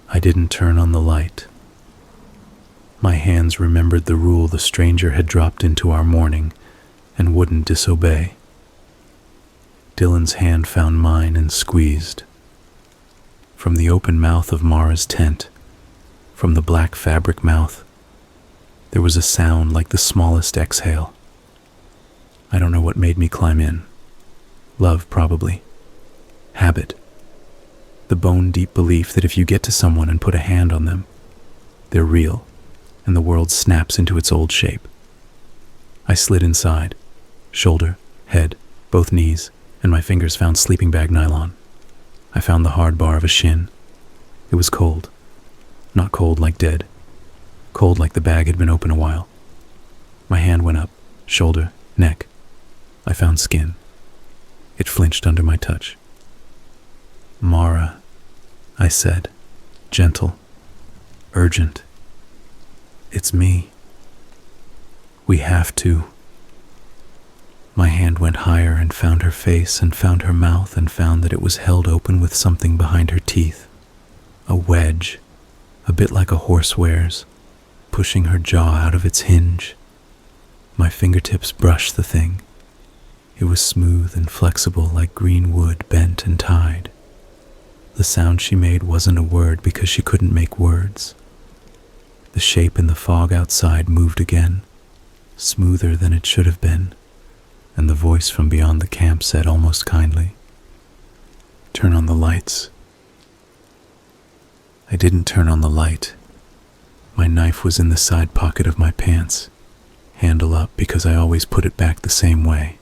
I didn't turn on the light. My hands remembered the rule the stranger had dropped into our morning and wouldn't disobey. Dylan's hand found mine and squeezed. From the open mouth of Mara's tent, from the black fabric mouth, there was a sound like the smallest exhale. I don't know what made me climb in. Love, probably. Habit. The bone-deep belief that if you get to someone and put a hand on them, they're real, and the world snaps into its old shape. I slid inside, shoulder, head, both knees, and my fingers found sleeping bag nylon. I found the hard bar of a shin. It was cold. Not cold like dead. Cold like the bag had been open a while. My hand went up, shoulder, neck. I found skin. It flinched under my touch. "Mara," I said, gentle, urgent. "It's me. We have to." My hand went higher and found her face and found her mouth and found that it was held open with something behind her teeth. a wedge, a bit like a horse wears, pushing her jaw out of its hinge. My fingertips brushed the thing. It was smooth and flexible like green wood bent and tied. The sound she made wasn't a word because she couldn't make words. The shape in the fog outside moved again, smoother than it should have been, and the voice from beyond the camp said almost kindly, "Turn on the lights." I didn't turn on the light. My knife was in the side pocket of my pants, handle up because I always put it back the same way.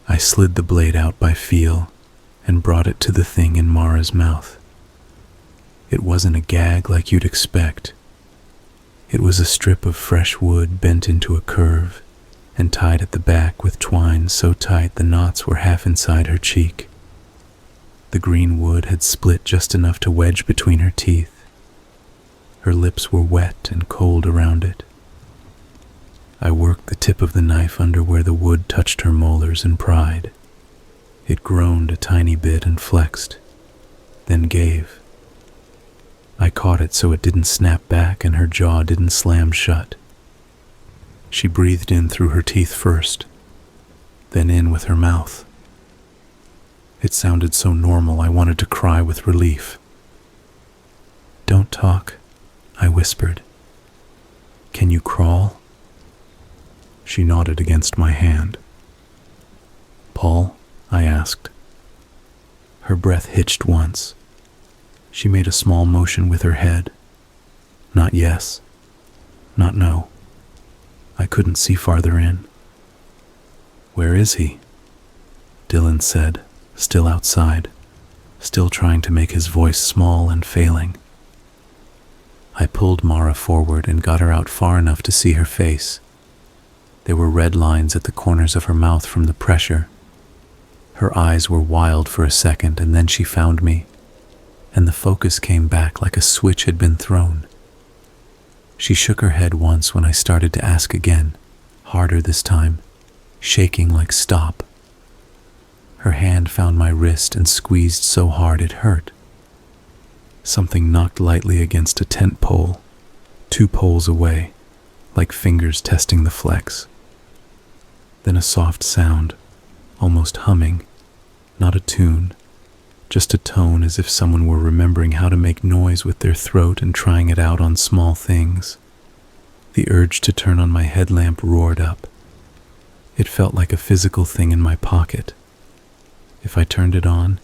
I slid the blade out by feel and brought it to the thing in Mara's mouth. It wasn't a gag like you'd expect. It was a strip of fresh wood bent into a curve and tied at the back with twine so tight the knots were half inside her cheek. The green wood had split just enough to wedge between her teeth. Her lips were wet and cold around it. I worked the tip of the knife under where the wood touched her molars and pried. It groaned a tiny bit and flexed, then gave. I caught it so it didn't snap back and her jaw didn't slam shut. She breathed in through her teeth first, then in with her mouth. It sounded so normal I wanted to cry with relief. "Don't talk," I whispered. "Can you crawl?" She nodded against my hand. "Paul?" I asked. Her breath hitched once. She made a small motion with her head. Not yes, not no. I couldn't see farther in. "Where is he?" Dylan said, still outside, still trying to make his voice small and failing. I pulled Mara forward and got her out far enough to see her face. There were red lines at the corners of her mouth from the pressure. Her eyes were wild for a second, and then she found me, and the focus came back like a switch had been thrown. She shook her head once when I started to ask again, harder this time, shaking like stop. Her hand found my wrist and squeezed so hard it hurt. Something knocked lightly against a tent pole, 2 poles away, like fingers testing the flex. Then a soft sound, almost humming, not a tune, just a tone as if someone were remembering how to make noise with their throat and trying it out on small things. The urge to turn on my headlamp roared up. It felt like a physical thing in my pocket. If I turned it on,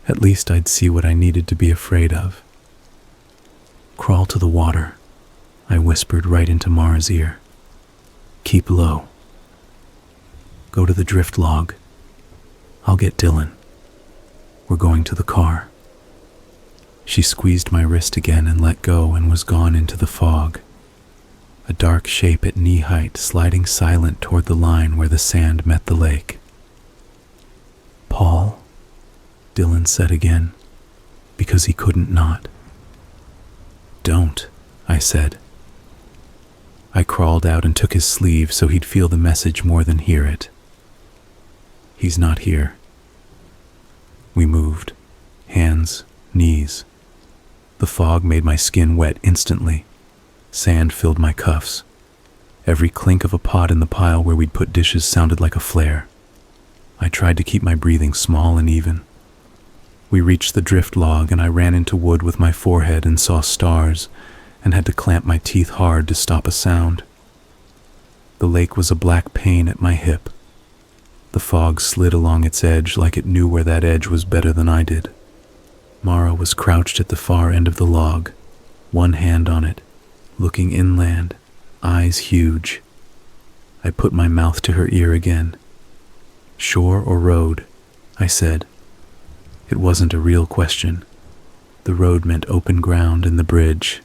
at least I'd see what I needed to be afraid of. "Crawl to the water," I whispered right into Mara's ear. "Keep low. Go to the drift log. I'll get Dylan. We're going to the car." She squeezed my wrist again and let go and was gone into the fog. A dark shape at knee height sliding silent toward the line where the sand met the lake. "Paul," Dylan said again, because he couldn't not. "Don't," I said. I crawled out and took his sleeve so he'd feel the message more than hear it. "He's not here." We moved, hands, knees. The fog made my skin wet instantly. Sand filled my cuffs. Every clink of a pot in the pile where we'd put dishes sounded like a flare. I tried to keep my breathing small and even. We reached the drift log and I ran into wood with my forehead and saw stars and had to clamp my teeth hard to stop a sound. The lake was a black pain at my hip. The fog slid along its edge like it knew where that edge was better than I did. Mara was crouched at the far end of the log, one hand on it, looking inland, eyes huge. I put my mouth to her ear again. "Shore or road?" I said. It wasn't a real question. The road meant open ground and the bridge.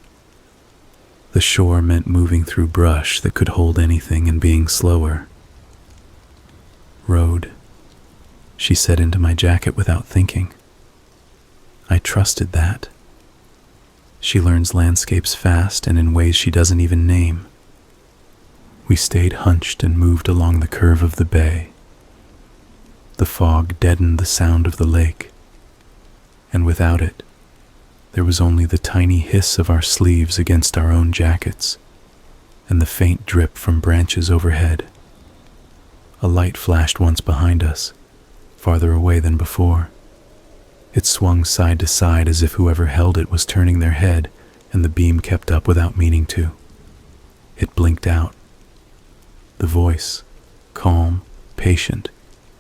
The shore meant moving through brush that could hold anything and being slower. "Road," she said into my jacket without thinking. I trusted that. She learns landscapes fast and in ways she doesn't even name. We stayed hunched and moved along the curve of the bay. The fog deadened the sound of the lake, and without it, There was only the tiny hiss of our sleeves against our own jackets, and the faint drip from branches overhead. A light flashed once behind us, farther away than before. It swung side to side as if whoever held it was turning their head, and the beam kept up without meaning to. It blinked out. The voice, calm, patient,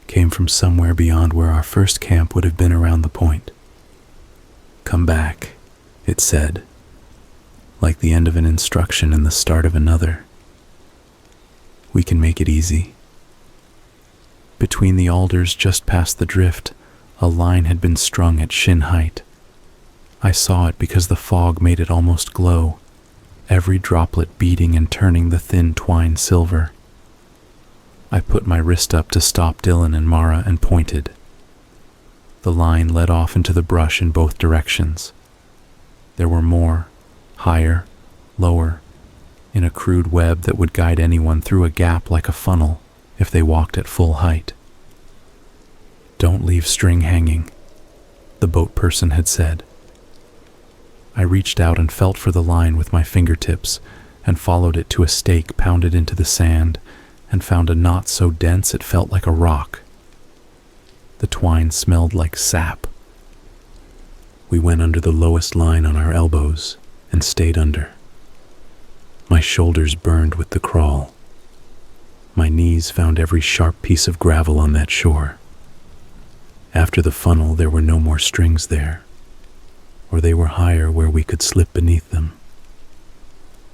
came from somewhere beyond where our first camp would have been around the point. "Come back," it said, like the end of an instruction and the start of another. "We can make it easy." Between the alders just past the drift, a line had been strung at shin height. I saw it because the fog made it almost glow, every droplet beating and turning the thin twine silver. I put my wrist up to stop Dylan and Mara and pointed. The line led off into the brush in both directions. There were more, higher, lower, in a crude web that would guide anyone through a gap like a funnel if they walked at full height. "Don't leave string hanging," the boat person had said. I reached out and felt for the line with my fingertips and followed it to a stake pounded into the sand and found a knot so dense it felt like a rock. The twine smelled like sap. We went under the lowest line on our elbows and stayed under. My shoulders burned with the crawl. My knees found every sharp piece of gravel on that shore. After the funnel, there were no more strings there, or they were higher where we could slip beneath them.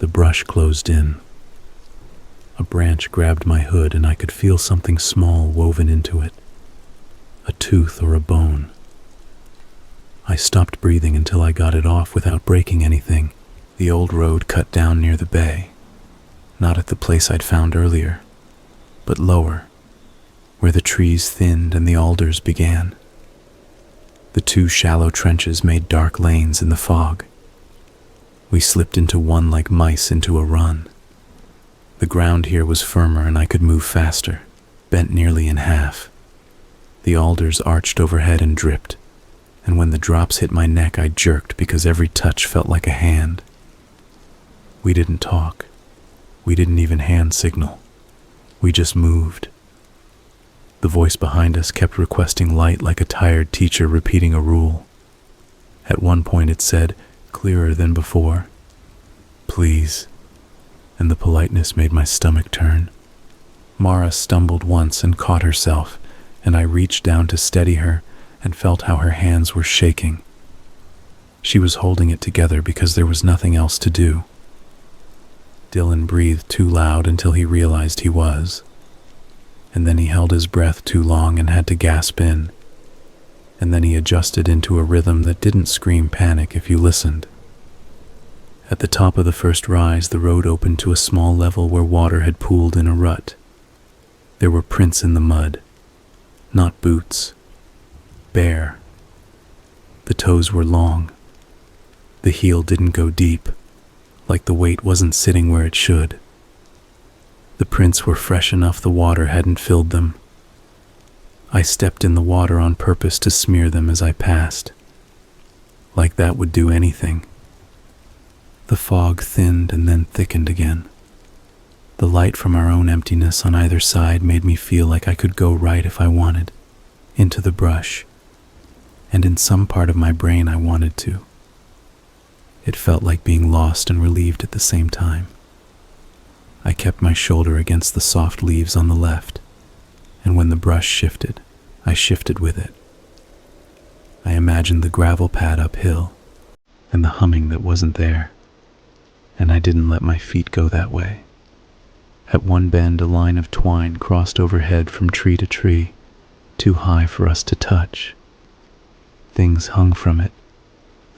The brush closed in. A branch grabbed my hood and I could feel something small woven into it, a tooth or a bone. I stopped breathing until I got it off without breaking anything. The old road cut down near the bay, not at the place I'd found earlier, but lower, where the trees thinned and the alders began. The two shallow trenches made dark lanes in the fog. We slipped into one like mice into a run. The ground here was firmer and I could move faster, bent nearly in half. The alders arched overhead and dripped, and when the drops hit my neck I jerked because every touch felt like a hand. We didn't talk. We didn't even hand signal. We just moved. The voice behind us kept requesting light like a tired teacher repeating a rule. At one point it said, clearer than before, "Please," and the politeness made my stomach turn. Mara stumbled once and caught herself, and I reached down to steady her and felt how her hands were shaking. She was holding it together because there was nothing else to do. Dylan breathed too loud until he realized he was, and then he held his breath too long and had to gasp in, and then he adjusted into a rhythm that didn't scream panic if you listened. At the top of the first rise, the road opened to a small level where water had pooled in a rut. There were prints in the mud, not boots, bare. The toes were long. The heel didn't go deep, like the weight wasn't sitting where it should. The prints were fresh enough the water hadn't filled them. I stepped in the water on purpose to smear them as I passed. Like that would do anything. The fog thinned and then thickened again. The light from our own emptiness on either side made me feel like I could go right if I wanted, into the brush, and in some part of my brain I wanted to. It felt like being lost and relieved at the same time. I kept my shoulder against the soft leaves on the left, and when the brush shifted, I shifted with it. I imagined the gravel pad uphill, and the humming that wasn't there, and I didn't let my feet go that way. At one bend, a line of twine crossed overhead from tree to tree, too high for us to touch. Things hung from it,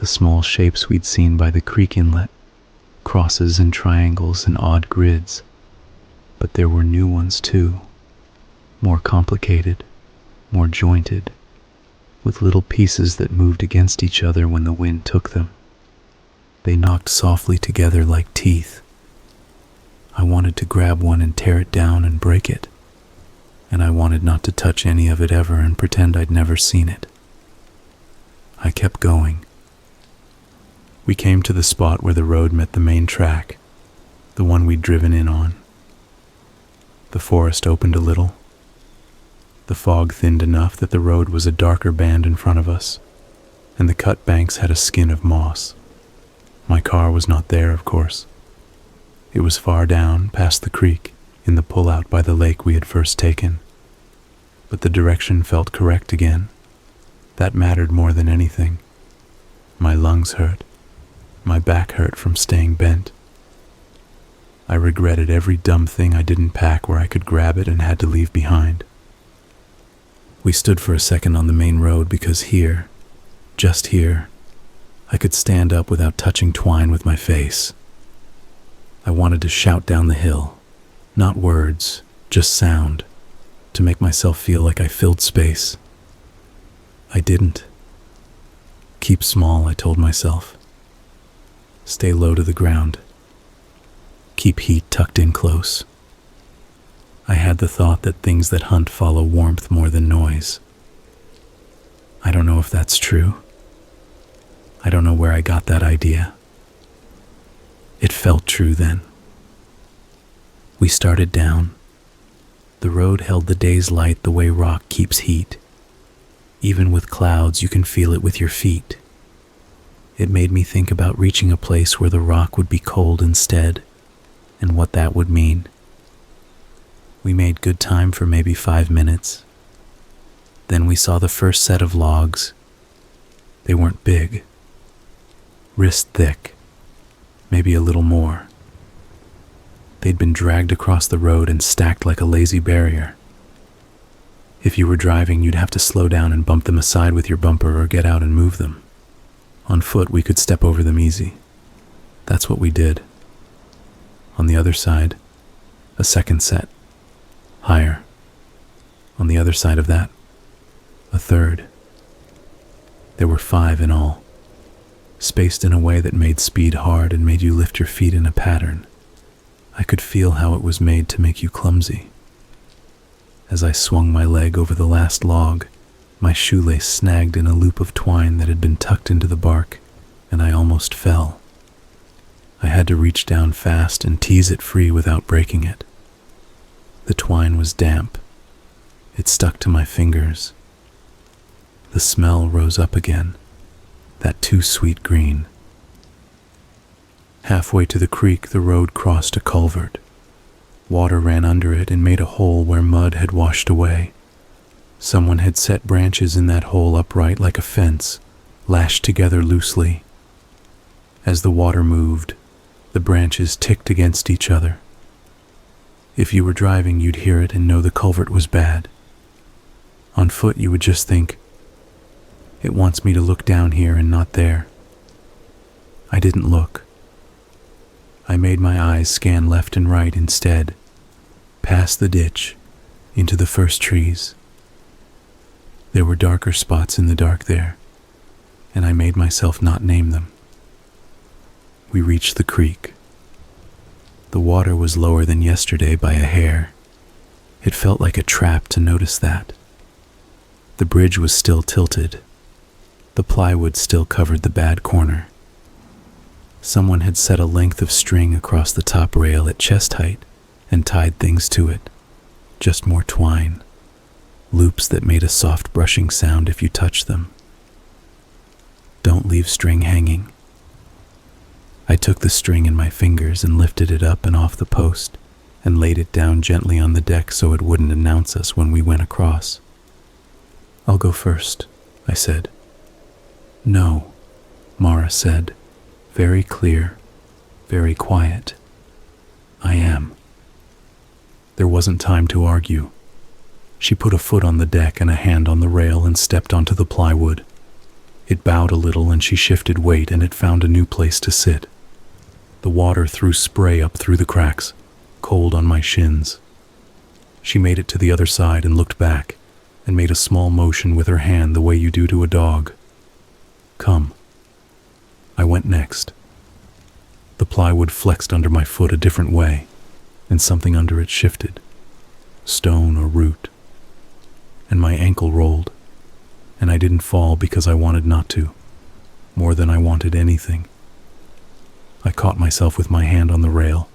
the small shapes we'd seen by the creek inlet, crosses and triangles and odd grids. But there were new ones too, more complicated, more jointed, with little pieces that moved against each other when the wind took them. They knocked softly together like teeth. I wanted to grab one and tear it down and break it, and I wanted not to touch any of it ever and pretend I'd never seen it. I kept going, We came to the spot where the road met the main track, the one we'd driven in on. The forest opened a little. The fog thinned enough that the road was a darker band in front of us, and the cut banks had a skin of moss. My car was not there, of course. It was far down, past the creek, in the pull-out by the lake we had first taken. But the direction felt correct again. That mattered more than anything. My lungs hurt. My back hurt from staying bent. I regretted every dumb thing I didn't pack where I could grab it and had to leave behind. We stood for a second on the main road because here, just here, I could stand up without touching twine with my face. I wanted to shout down the hill, not words, just sound, to make myself feel like I filled space. I didn't. Keep small, I told myself. Stay low to the ground. Keep heat tucked in close. I had the thought that things that hunt follow warmth more than noise. I don't know if that's true. I don't know where I got that idea. It felt true then. We started down. The road held the day's light the way rock keeps heat. Even with clouds, you can feel it with your feet. It made me think about reaching a place where the rock would be cold instead, and what that would mean. We made good time for maybe 5 minutes. Then we saw the first set of logs. They weren't big. Wrist thick, maybe a little more. They'd been dragged across the road and stacked like a lazy barrier. If you were driving, you'd have to slow down and bump them aside with your bumper or get out and move them. On foot, we could step over them easy. That's what we did. On the other side, a second set, higher. On the other side of that, a third. There were 5 in all, spaced in a way that made speed hard and made you lift your feet in a pattern. I could feel how it was made to make you clumsy. As I swung my leg over the last log, my shoelace snagged in a loop of twine that had been tucked into the bark, and I almost fell. I had to reach down fast and tease it free without breaking it. The twine was damp. It stuck to my fingers. The smell rose up again, that too sweet green. Halfway to the creek, the road crossed a culvert. Water ran under it and made a hole where mud had washed away. Someone had set branches in that hole upright like a fence, lashed together loosely. As the water moved, the branches ticked against each other. If you were driving, you'd hear it and know the culvert was bad. On foot, you would just think, it wants me to look down here and not there. I didn't look. I made my eyes scan left and right instead, past the ditch, into the first trees. There were darker spots in the dark there, and I made myself not name them. We reached the creek. The water was lower than yesterday by a hair. It felt like a trap to notice that. The bridge was still tilted. The plywood still covered the bad corner. Someone had set a length of string across the top rail at chest height and tied things to it. Just more twine. Loops that made a soft brushing sound if you touched them. Don't leave string hanging. I took the string in my fingers and lifted it up and off the post and laid it down gently on the deck so it wouldn't announce us when we went across. I'll go first, I said. No, Mara said, very clear, very quiet. I am. There wasn't time to argue. She put a foot on the deck and a hand on the rail and stepped onto the plywood. It bowed a little and she shifted weight and it found a new place to sit. The water threw spray up through the cracks, cold on my shins. She made it to the other side and looked back and made a small motion with her hand the way you do to a dog. Come. I went next. The plywood flexed under my foot a different way, and something under it shifted, stone or root. And my ankle rolled, and I didn't fall because I wanted not to, more than I wanted anything. I caught myself with my hand on the rail,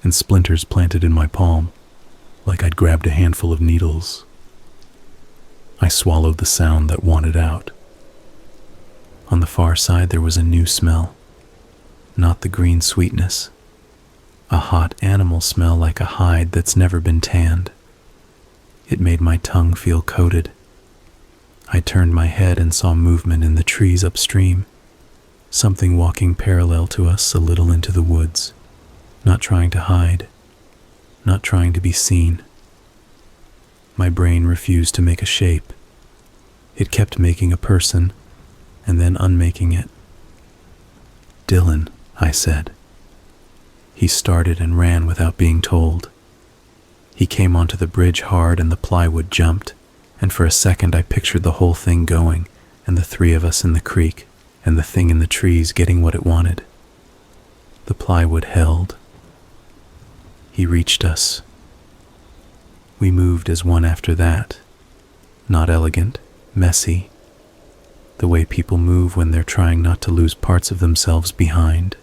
and splinters planted in my palm, like I'd grabbed a handful of needles. I swallowed the sound that wanted out. On the far side there was a new smell, not the green sweetness, a hot animal smell like a hide that's never been tanned. It made my tongue feel coated. I turned my head and saw movement in the trees upstream, something walking parallel to us a little into the woods, not trying to hide, not trying to be seen. My brain refused to make a shape. It kept making a person, and then unmaking it. "Dylan," I said. He started and ran without being told. He came onto the bridge hard and the plywood jumped, and for a second I pictured the whole thing going, and the three of us in the creek, and the thing in the trees getting what it wanted. The plywood held. He reached us. We moved as one after that. Not elegant, messy, the way people move when they're trying not to lose parts of themselves behind.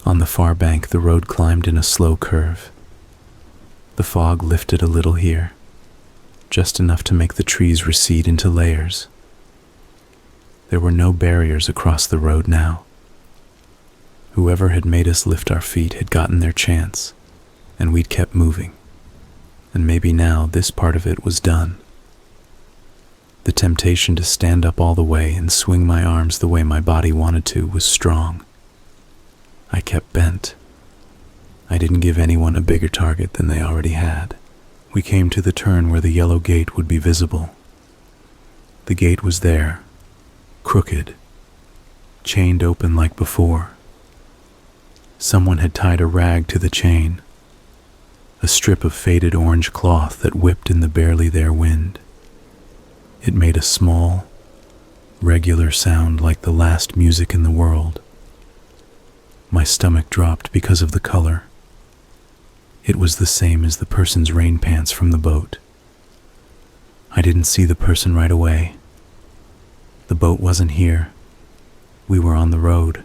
On the far bank, the road climbed in a slow curve. The fog lifted a little here, just enough to make the trees recede into layers. There were no barriers across the road now. Whoever had made us lift our feet had gotten their chance, and we'd kept moving. And maybe now this part of it was done. The temptation to stand up all the way and swing my arms the way my body wanted to was strong. I kept bent. I didn't give anyone a bigger target than they already had. We came to the turn where the yellow gate would be visible. The gate was there, crooked, chained open like before. Someone had tied a rag to the chain, a strip of faded orange cloth that whipped in the barely there wind. It made a small, regular sound like the last music in the world. My stomach dropped because of the color. It was the same as the person's rain pants from the boat. I didn't see the person right away. The boat wasn't here. We were on the road.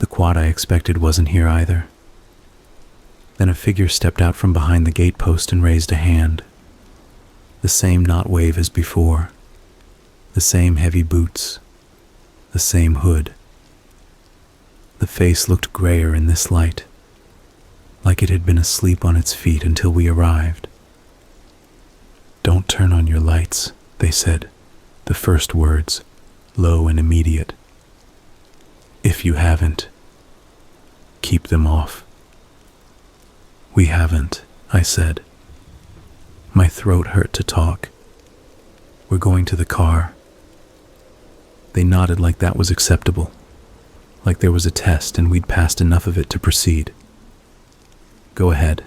The quad I expected wasn't here either. Then a figure stepped out from behind the gatepost and raised a hand. The same knot wave as before. The same heavy boots. The same hood. The face looked grayer in this light, like it had been asleep on its feet until we arrived. "Don't turn on your lights," they said, the first words, low and immediate. "If you haven't, keep them off." "We haven't," I said. My throat hurt to talk. "We're going to the car." They nodded like that was acceptable, like there was a test and we'd passed enough of it to proceed. "Go ahead,"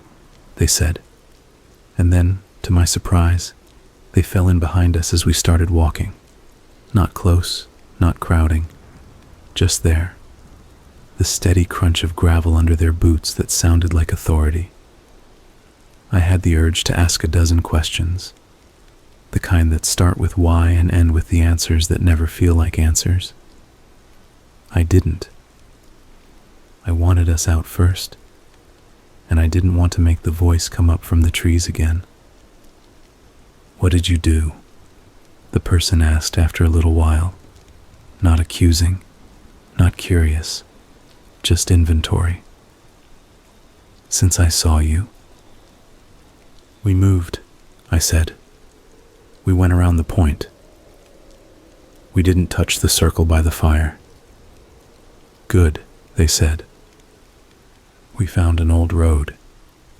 they said. And then, to my surprise, they fell in behind us as we started walking. Not close, not crowding, just there. The steady crunch of gravel under their boots that sounded like authority. I had the urge to ask a dozen questions, the kind that start with why and end with the answers that never feel like answers. I didn't. I wanted us out first, and I didn't want to make the voice come up from the trees again. "What did you do?" the person asked after a little while, not accusing, not curious, just inventory. "Since I saw you." "We moved," I said. "We went around the point. We didn't touch the circle by the fire." "Good," they said. "We found an old road,"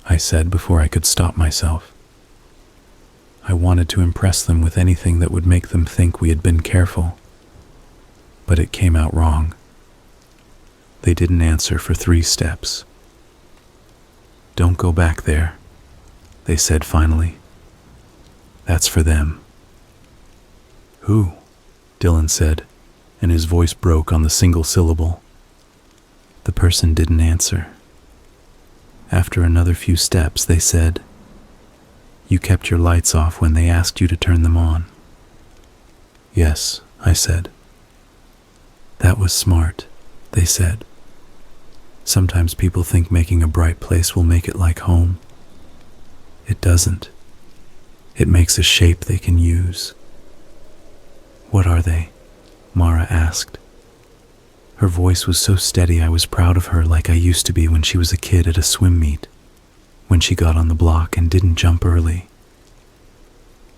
I said before I could stop myself. I wanted to impress them with anything that would make them think we had been careful, but it came out wrong. They didn't answer for 3 steps. "Don't go back there," they said finally. "That's for them." "Who?" Dylan said, and his voice broke on the single syllable. The person didn't answer. After another few steps, they said, "You kept your lights off when they asked you to turn them on." "Yes," I said. "That was smart," they said. Sometimes people think making a bright place will make it like home. It doesn't. It makes a shape they can use. What are they? Mara asked. Her voice was so steady I was proud of her, like I used to be when she was a kid at a swim meet, when she got on the block and didn't jump early.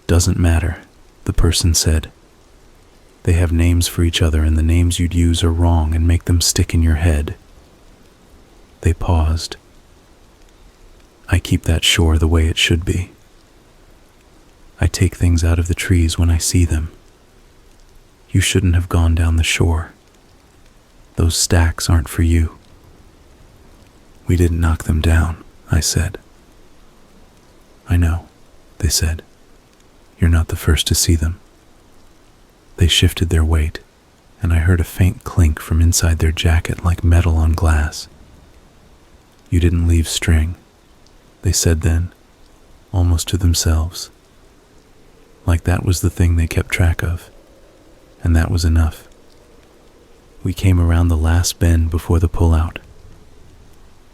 Doesn't matter, the person said. They have names for each other, and the names you'd use are wrong and make them stick in your head. They paused. I keep that shore the way it should be. I take things out of the trees when I see them. You shouldn't have gone down the shore. Those stacks aren't for you. We didn't knock them down, I said. I know, they said. You're not the first to see them. They shifted their weight, and I heard a faint clink from inside their jacket like metal on glass. You didn't leave string, they said then, almost to themselves. Like that was the thing they kept track of, and that was enough. We came around the last bend before the pullout.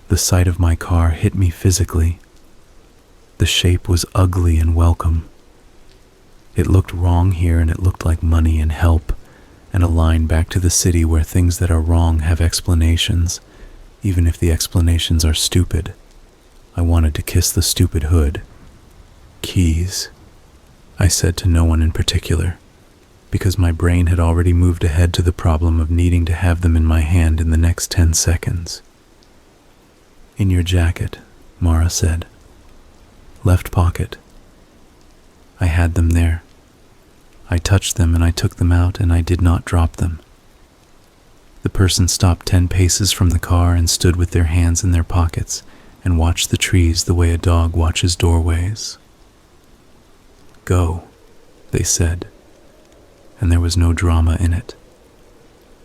The sight of my car hit me physically. The shape was ugly and welcome. It looked wrong here, and it looked like money and help, and a line back to the city where things that are wrong have explanations, even if the explanations are stupid. I wanted to kiss the stupid hood. Keys, I said to no one in particular, because my brain had already moved ahead to the problem of needing to have them in my hand in the next 10 seconds. In your jacket, Mara said. Left pocket. I had them there. I touched them and I took them out, and I did not drop them. The person stopped 10 paces from the car and stood with their hands in their pockets and watched the trees the way a dog watches doorways. Go, they said, and there was no drama in it.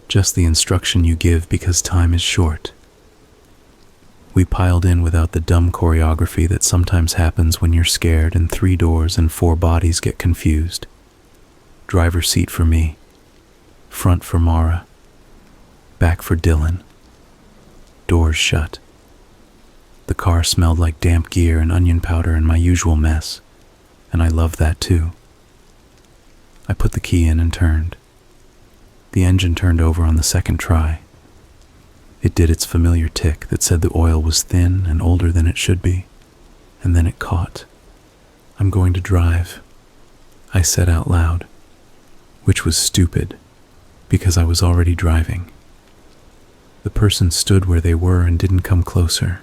Just the instruction you give because time is short. We piled in without the dumb choreography that sometimes happens when you're scared and 3 doors and 4 bodies get confused. Driver's seat for me, front for Mara, back for Dylan. Doors shut. The car smelled like damp gear and onion powder and my usual mess, and I loved that too. I put the key in and turned. The engine turned over on the second try. It did its familiar tick that said the oil was thin and older than it should be, and then it caught. I'm going to drive, I said out loud, which was stupid, because I was already driving. The person stood where they were and didn't come closer.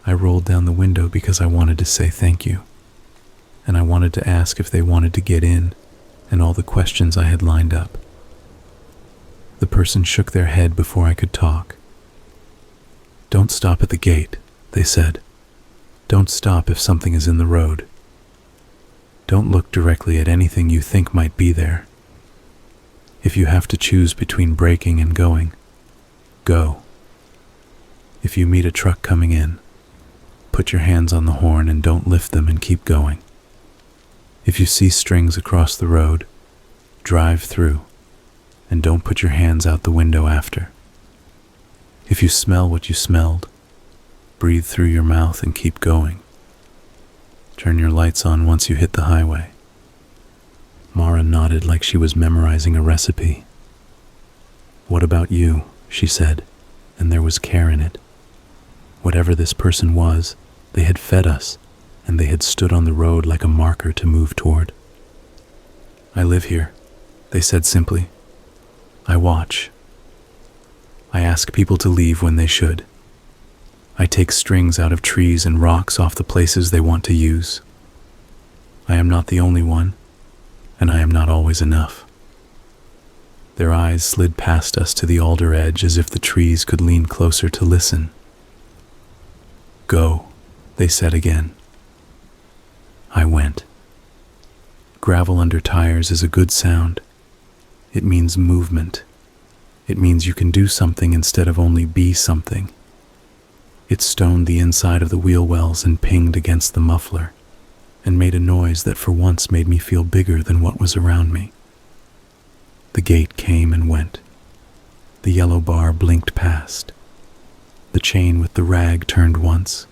I rolled down the window because I wanted to say thank you, and I wanted to ask if they wanted to get in, and all the questions I had lined up. The person shook their head before I could talk. Don't stop at the gate, they said. Don't stop if something is in the road. Don't look directly at anything you think might be there. If you have to choose between braking and going, go. If you meet a truck coming in, put your hands on the horn and don't lift them and keep going. If you see strings across the road, drive through, and don't put your hands out the window after. If you smell what you smelled, breathe through your mouth and keep going. Turn your lights on once you hit the highway. Mara nodded like she was memorizing a recipe. What about you? She said, and there was care in it. Whatever this person was, they had fed us, and they had stood on the road like a marker to move toward. I live here, they said simply. I watch. I ask people to leave when they should. I take strings out of trees and rocks off the places they want to use. I am not the only one, and I am not always enough. Their eyes slid past us to the alder edge as if the trees could lean closer to listen. Go, they said again. I went. Gravel under tires is a good sound. It means movement. It means you can do something instead of only be something. It stoned the inside of the wheel wells and pinged against the muffler, and made a noise that for once made me feel bigger than what was around me. The gate came and went. The yellow bar blinked past. The chain with the rag turned once,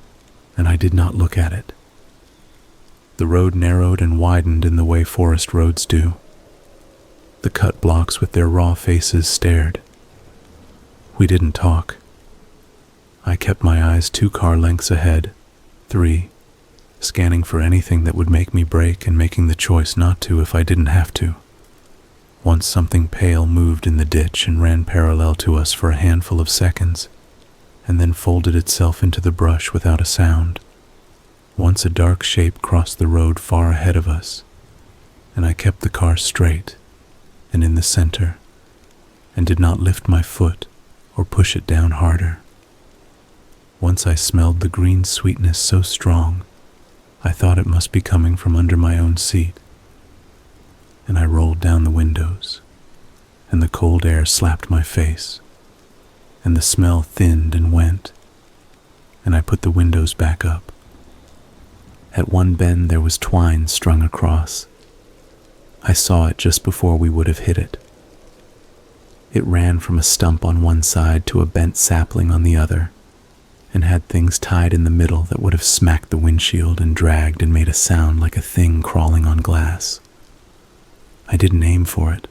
and I did not look at it. The road narrowed and widened in the way forest roads do. The cut blocks with their raw faces stared. We didn't talk. I kept my eyes 2 car lengths ahead, 3, scanning for anything that would make me brake and making the choice not to if I didn't have to. Once something pale moved in the ditch and ran parallel to us for a handful of seconds, and then folded itself into the brush without a sound. Once a dark shape crossed the road far ahead of us, and I kept the car straight and in the center, and did not lift my foot or push it down harder. Once I smelled the green sweetness so strong, I thought it must be coming from under my own seat, and I rolled down the windows, and the cold air slapped my face, and the smell thinned and went, and I put the windows back up. At one bend there was twine strung across. I saw it just before we would have hit it. It ran from a stump on one side to a bent sapling on the other, and had things tied in the middle that would have smacked the windshield and dragged and made a sound like a thing crawling on glass. I didn't aim for it.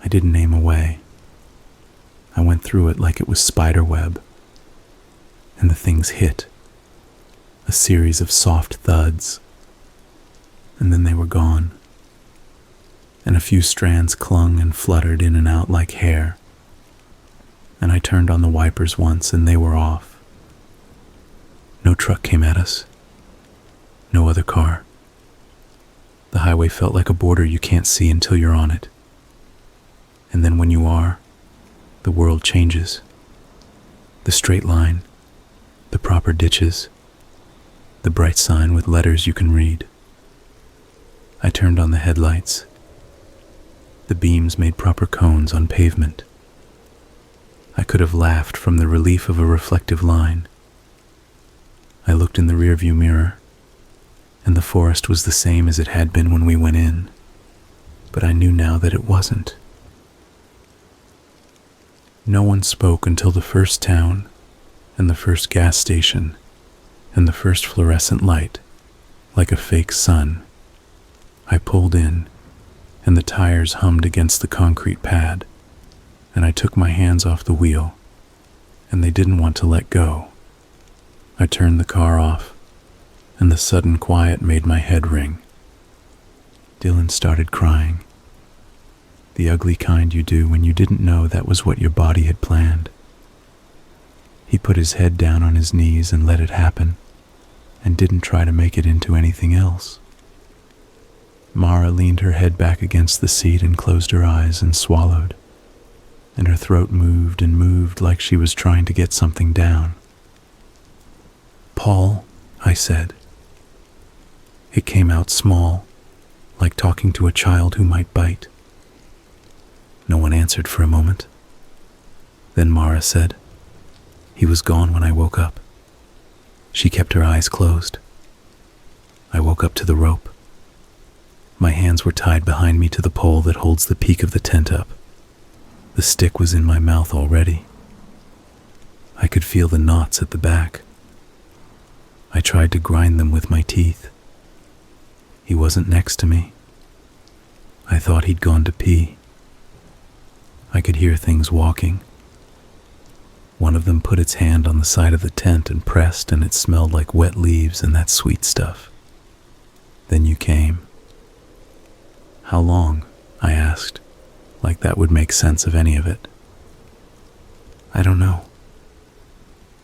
I didn't aim away. I went through it like it was spider web, and the things hit. A series of soft thuds, and then they were gone, and a few strands clung and fluttered in and out like hair, and I turned on the wipers once and they were off. No truck came at us. No other car. The highway felt like a border you can't see until you're on it. And then when you are, the world changes. The straight line, the proper ditches, the bright sign with letters you can read. I turned on the headlights. The beams made proper cones on pavement. I could have laughed from the relief of a reflective line. I looked in the rearview mirror, and the forest was the same as it had been when we went in, but I knew now that it wasn't. No one spoke until the first town, and the first gas station, and the first fluorescent light, like a fake sun. I pulled in, and the tires hummed against the concrete pad, and I took my hands off the wheel, and they didn't want to let go. I turned the car off, and the sudden quiet made my head ring. Dylan started crying. The ugly kind you do when you didn't know that was what your body had planned. He put his head down on his knees and let it happen, and didn't try to make it into anything else. Mara leaned her head back against the seat and closed her eyes and swallowed, and her throat moved and moved like she was trying to get something down. "Paul," I said. It came out small, like talking to a child who might bite. No one answered for a moment. Then Mara said, "He was gone when I woke up." She kept her eyes closed. I woke up to the rope. My hands were tied behind me to the pole that holds the peak of the tent up. The stick was in my mouth already. I could feel the knots at the back. I tried to grind them with my teeth. He wasn't next to me. I thought he'd gone to pee. I could hear things walking. One of them put its hand on the side of the tent and pressed, and it smelled like wet leaves and that sweet stuff. Then you came. "How long?" I asked, like that would make sense of any of it. "I don't know."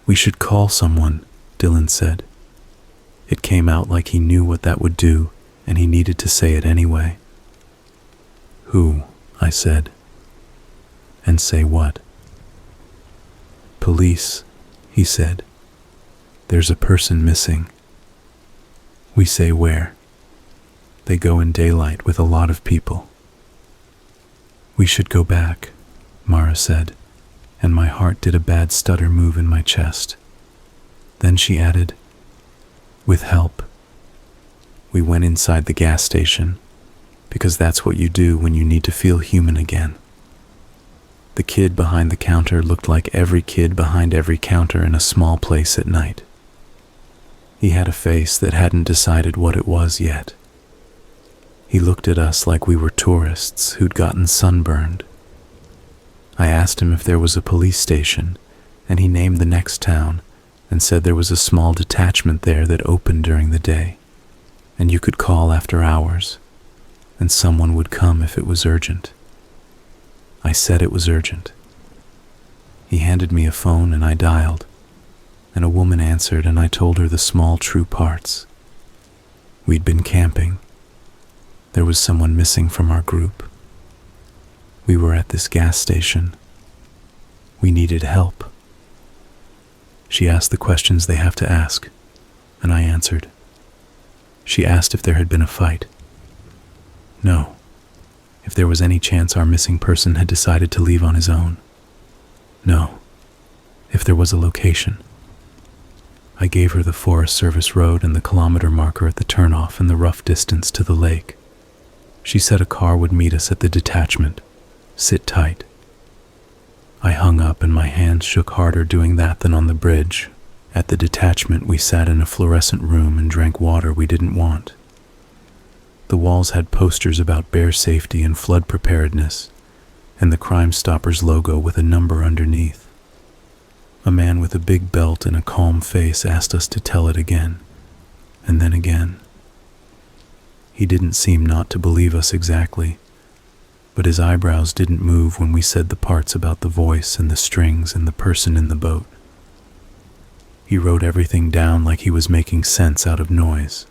"We should call someone," Dylan said. It came out like he knew what that would do, and he needed to say it anyway. "Who?" I said. "And say what?" "Police," he said. "There's a person missing." "We say where?" "They go in daylight with a lot of people." "We should go back," Mara said, and my heart did a bad stutter move in my chest. Then she added, "With help." We went inside the gas station, because that's what you do when you need to feel human again. The kid behind the counter looked like every kid behind every counter in a small place at night. He had a face that hadn't decided what it was yet. He looked at us like we were tourists who'd gotten sunburned. I asked him if there was a police station, and he named the next town and said there was a small detachment there that opened during the day, and you could call after hours, and someone would come if it was urgent. I said it was urgent. He handed me a phone and I dialed, and a woman answered and I told her the small true parts. We'd been camping. There was someone missing from our group. We were at this gas station. We needed help. She asked the questions they have to ask, and I answered. She asked if there had been a fight. No. If there was any chance our missing person had decided to leave on his own. No. If there was a location. I gave her the Forest Service road and the kilometer marker at the turnoff and the rough distance to the lake. She said a car would meet us at the detachment. Sit tight. I hung up and my hands shook harder doing that than on the bridge. At the detachment, we sat in a fluorescent room and drank water we didn't want. The walls had posters about bear safety and flood preparedness, and the Crime Stoppers logo with a number underneath. A man with a big belt and a calm face asked us to tell it again, and then again. He didn't seem not to believe us exactly, but his eyebrows didn't move when we said the parts about the voice and the strings and the person in the boat. He wrote everything down like he was making sense out of noise.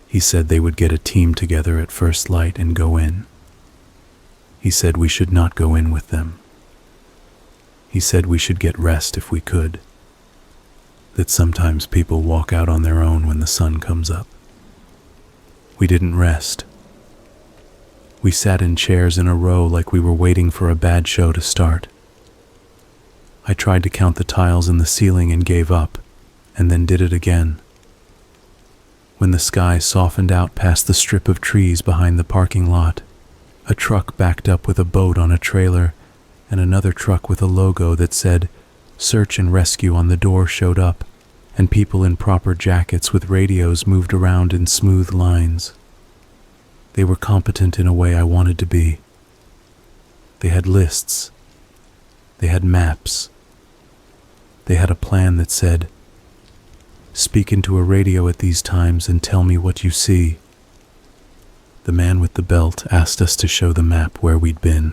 He said they would get a team together at first light and go in. He said we should not go in with them. He said we should get rest if we could. That sometimes people walk out on their own when the sun comes up. We didn't rest. We sat in chairs in a row like we were waiting for a bad show to start. I tried to count the tiles in the ceiling and gave up, and then did it again. When the sky softened out past the strip of trees behind the parking lot, a truck backed up with a boat on a trailer, and another truck with a logo that said, "Search and Rescue" on the door showed up, and people in proper jackets with radios moved around in smooth lines. They were competent in a way I wanted to be. They had lists. They had maps. They had a plan that said, "Speak into a radio at these times and tell me what you see." The man with the belt asked us to show the map where we'd been.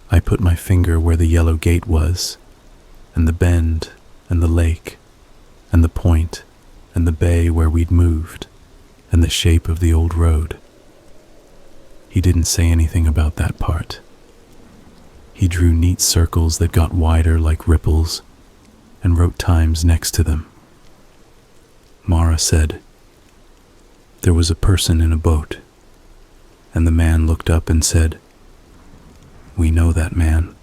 I put my finger where the yellow gate was, and the bend, and the lake, and the point, and the bay where we'd moved, and the shape of the old road. He didn't say anything about that part. He drew neat circles that got wider like ripples, and wrote times next to them. Mara said, "There was a person in a boat," and the man looked up and said, "We know that man,"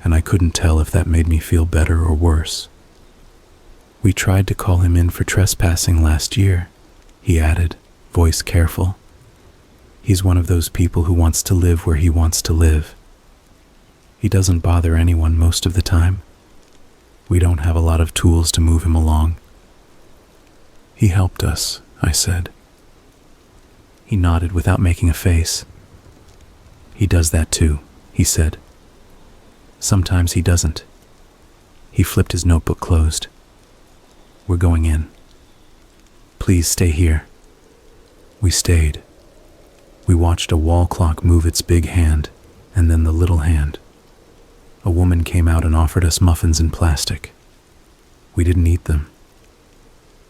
and I couldn't tell if that made me feel better or worse. "We tried to call him in for trespassing last year," he added, voice careful. "He's one of those people who wants to live where he wants to live. He doesn't bother anyone most of the time. We don't have a lot of tools to move him along." "He helped us," I said. He nodded without making a face. "He does that too," he said. "Sometimes he doesn't." He flipped his notebook closed. "We're going in. Please stay here." We stayed. We watched a wall clock move its big hand, and then the little hand. A woman came out and offered us muffins in plastic. We didn't eat them.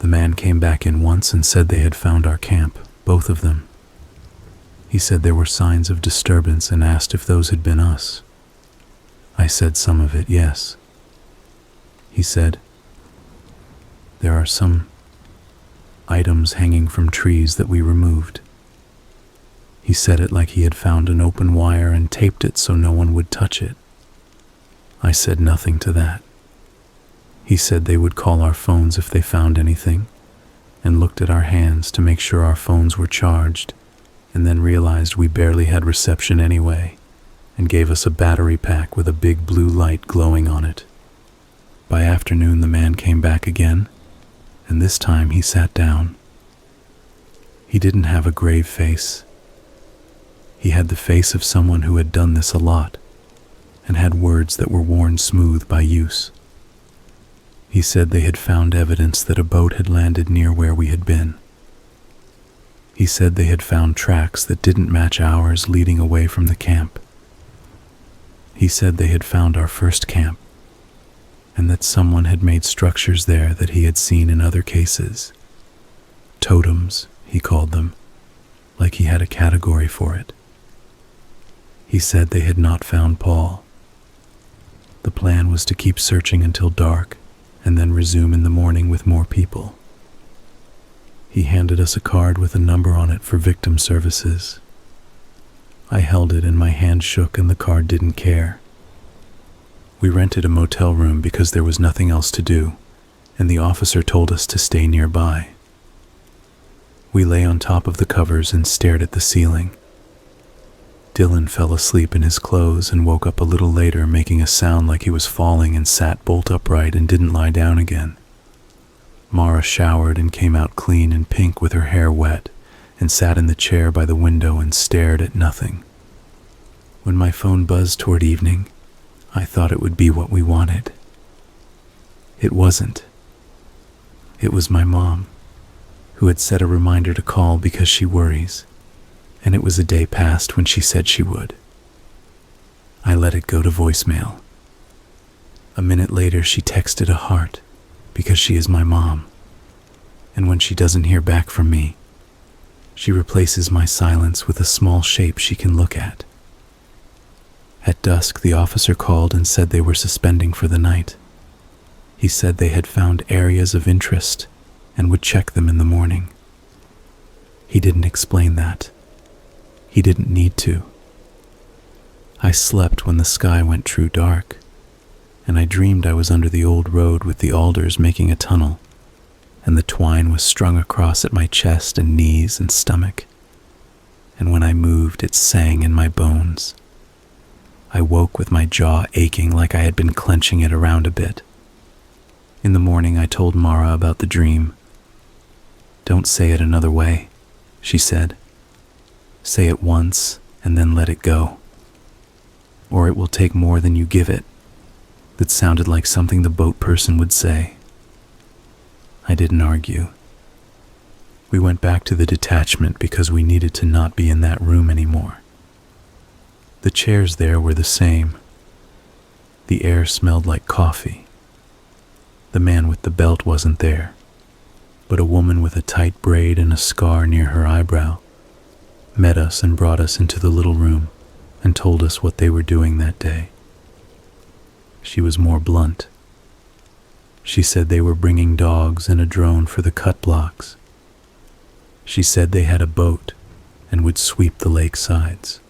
The man came back in once and said they had found our camp, both of them. He said there were signs of disturbance and asked if those had been us. I said some of it, yes. He said, "There are some items hanging from trees that we removed." He said it like he had found an open wire and taped it so no one would touch it. I said nothing to that. He said they would call our phones if they found anything, and looked at our hands to make sure our phones were charged, and then realized we barely had reception anyway, and gave us a battery pack with a big blue light glowing on it. By afternoon, the man came back again, and this time he sat down. He didn't have a grave face. He had the face of someone who had done this a lot, and had words that were worn smooth by use. He said they had found evidence that a boat had landed near where we had been. He said they had found tracks that didn't match ours leading away from the camp. He said they had found our first camp, and that someone had made structures there that he had seen in other cases. Totems, he called them, like he had a category for it. He said they had not found Paul. The plan was to keep searching until dark, and then resume in the morning with more people. He handed us a card with a number on it for victim services. I held it and my hand shook and the card didn't care. We rented a motel room because there was nothing else to do, and the officer told us to stay nearby. We lay on top of the covers and stared at the ceiling. Dylan fell asleep in his clothes and woke up a little later making a sound like he was falling and sat bolt upright and didn't lie down again. Mara showered and came out clean and pink with her hair wet and sat in the chair by the window and stared at nothing. When my phone buzzed toward evening, I thought it would be what we wanted. It wasn't. It was my mom, who had set a reminder to call because she worries, and it was a day past when she said she would. I let it go to voicemail. A minute later, she texted a heart because she is my mom, and when she doesn't hear back from me, she replaces my silence with a small shape she can look at. At dusk, the officer called and said they were suspending for the night. He said they had found areas of interest and would check them in the morning. He didn't explain that. He didn't need to. I slept when the sky went true dark, and I dreamed I was under the old road with the alders making a tunnel, and the twine was strung across at my chest and knees and stomach, and when I moved it sang in my bones. I woke with my jaw aching like I had been clenching it around a bit. In the morning I told Mara about the dream. "Don't say it another way," she said. "Say it once and then let it go. Or it will take more than you give it." That sounded like something the boat person would say. I didn't argue. We went back to the detachment because we needed to not be in that room anymore. The chairs there were the same. The air smelled like coffee. The man with the belt wasn't there, but a woman with a tight braid and a scar near her eyebrow met us and brought us into the little room and told us what they were doing that day. She was more blunt. She said they were bringing dogs and a drone for the cut blocks. She said they had a boat and would sweep the lake sides.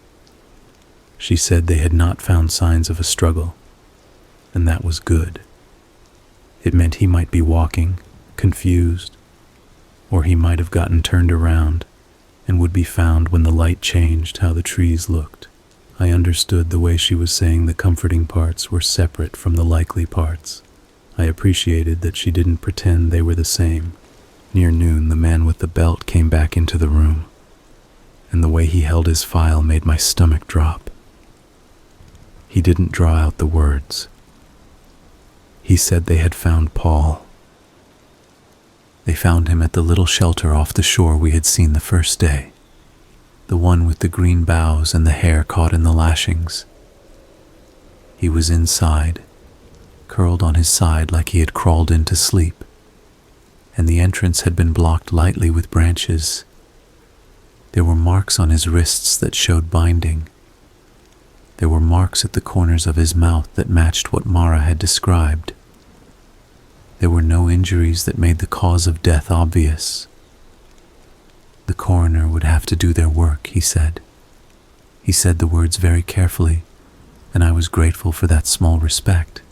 She said they had not found signs of a struggle, and that was good. It meant he might be walking, confused, or he might have gotten turned around and would be found when the light changed how the trees looked. I understood the way she was saying the comforting parts were separate from the likely parts. I appreciated that she didn't pretend they were the same. Near noon, the man with the belt came back into the room, and the way he held his file made my stomach drop. He didn't draw out the words. He said they had found Paul. They found him at the little shelter off the shore we had seen the first day, the one with the green boughs and the hair caught in the lashings. He was inside, curled on his side like he had crawled in to sleep, and the entrance had been blocked lightly with branches. There were marks on his wrists that showed binding. There were marks at the corners of his mouth that matched what Mara had described. There were no injuries that made the cause of death obvious. The coroner would have to do their work, he said. He said the words very carefully, and I was grateful for that small respect.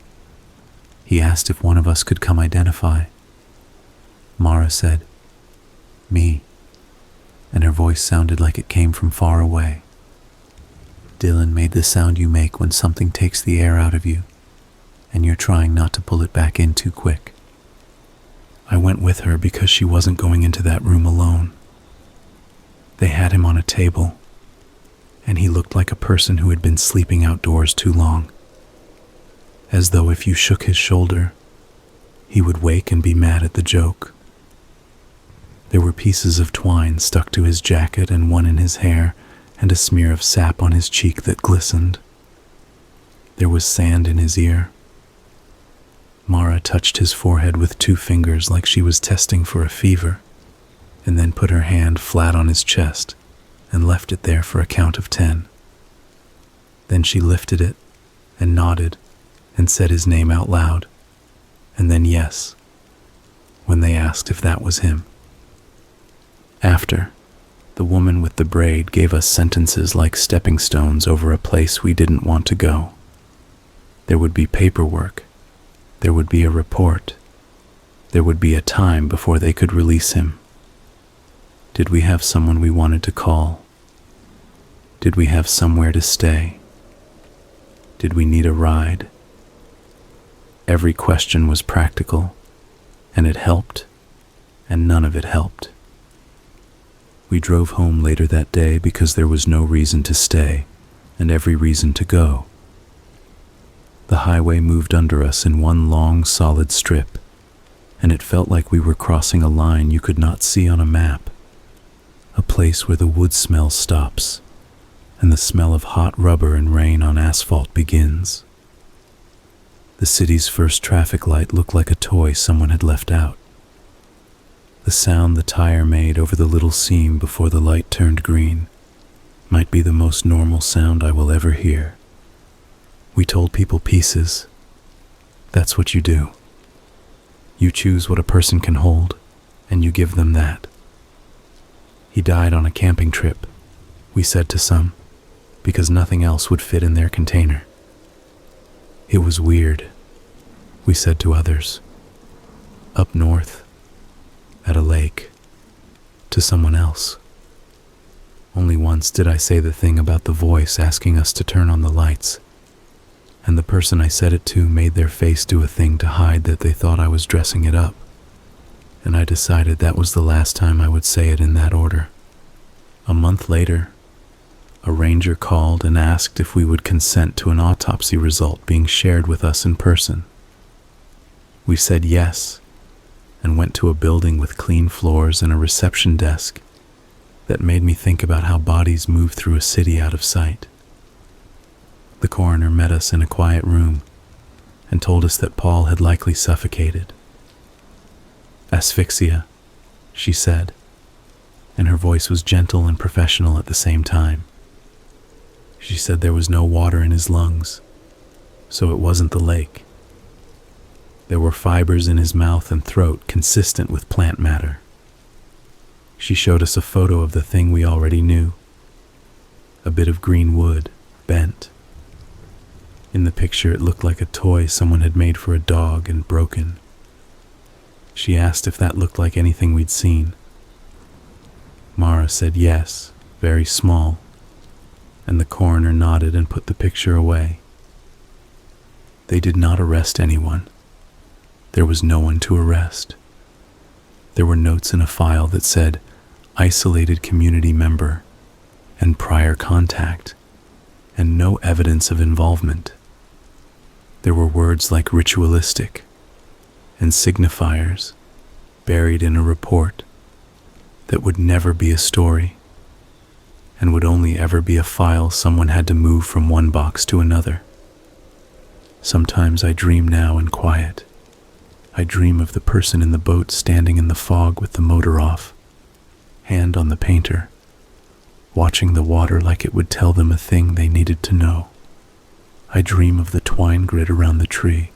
He asked if one of us could come identify. Mara said, "Me," and her voice sounded like it came from far away. Dylan made the sound you make when something takes the air out of you, and you're trying not to pull it back in too quick. I went with her because she wasn't going into that room alone. They had him on a table, and he looked like a person who had been sleeping outdoors too long, as though if you shook his shoulder, he would wake and be mad at the joke. There were pieces of twine stuck to his jacket and one in his hair, and a smear of sap on his cheek that glistened. There was sand in his ear. Mara touched his forehead with 2 fingers like she was testing for a fever, and then put her hand flat on his chest and left it there for a count of 10. Then she lifted it and nodded and said his name out loud, and then yes, when they asked if that was him. After, the woman with the braid gave us sentences like stepping stones over a place we didn't want to go. There would be paperwork. There would be a report. There would be a time before they could release him. Did we have someone we wanted to call? Did we have somewhere to stay? Did we need a ride? Every question was practical, and it helped, and none of it helped. We drove home later that day because there was no reason to stay, and every reason to go. The highway moved under us in one long, solid strip, and it felt like we were crossing a line you could not see on a map, a place where the wood smell stops, and the smell of hot rubber and rain on asphalt begins. The city's first traffic light looked like a toy someone had left out. The sound the tire made over the little seam before the light turned green might be the most normal sound I will ever hear. We told people pieces. That's what you do. You choose what a person can hold, and you give them that. He died on a camping trip, we said to some, because nothing else would fit in their container. It was weird, we said to others. Up north, at a lake, to someone else. Only once did I say the thing about the voice asking us to turn on the lights, and the person I said it to made their face do a thing to hide that they thought I was dressing it up, and I decided that was the last time I would say it in that order. A month later, a ranger called and asked if we would consent to an autopsy result being shared with us in person. We said yes, and went to a building with clean floors and a reception desk that made me think about how bodies move through a city out of sight. The coroner met us in a quiet room and told us that Paul had likely suffocated. Asphyxia, she said, and her voice was gentle and professional at the same time. She said there was no water in his lungs, so it wasn't the lake. There were fibers in his mouth and throat consistent with plant matter. She showed us a photo of the thing we already knew, a bit of green wood, bent. In the picture it looked like a toy someone had made for a dog and broken. She asked if that looked like anything we'd seen. Mara said yes, very small, and the coroner nodded and put the picture away. They did not arrest anyone. There was no one to arrest. There were notes in a file that said, isolated community member, and prior contact, and no evidence of involvement. There were words like ritualistic and signifiers buried in a report that would never be a story and would only ever be a file someone had to move from one box to another. Sometimes I dream now in quiet. I dream of the person in the boat standing in the fog with the motor off, hand on the painter, watching the water like it would tell them a thing they needed to know. I dream of the twine grid around the tree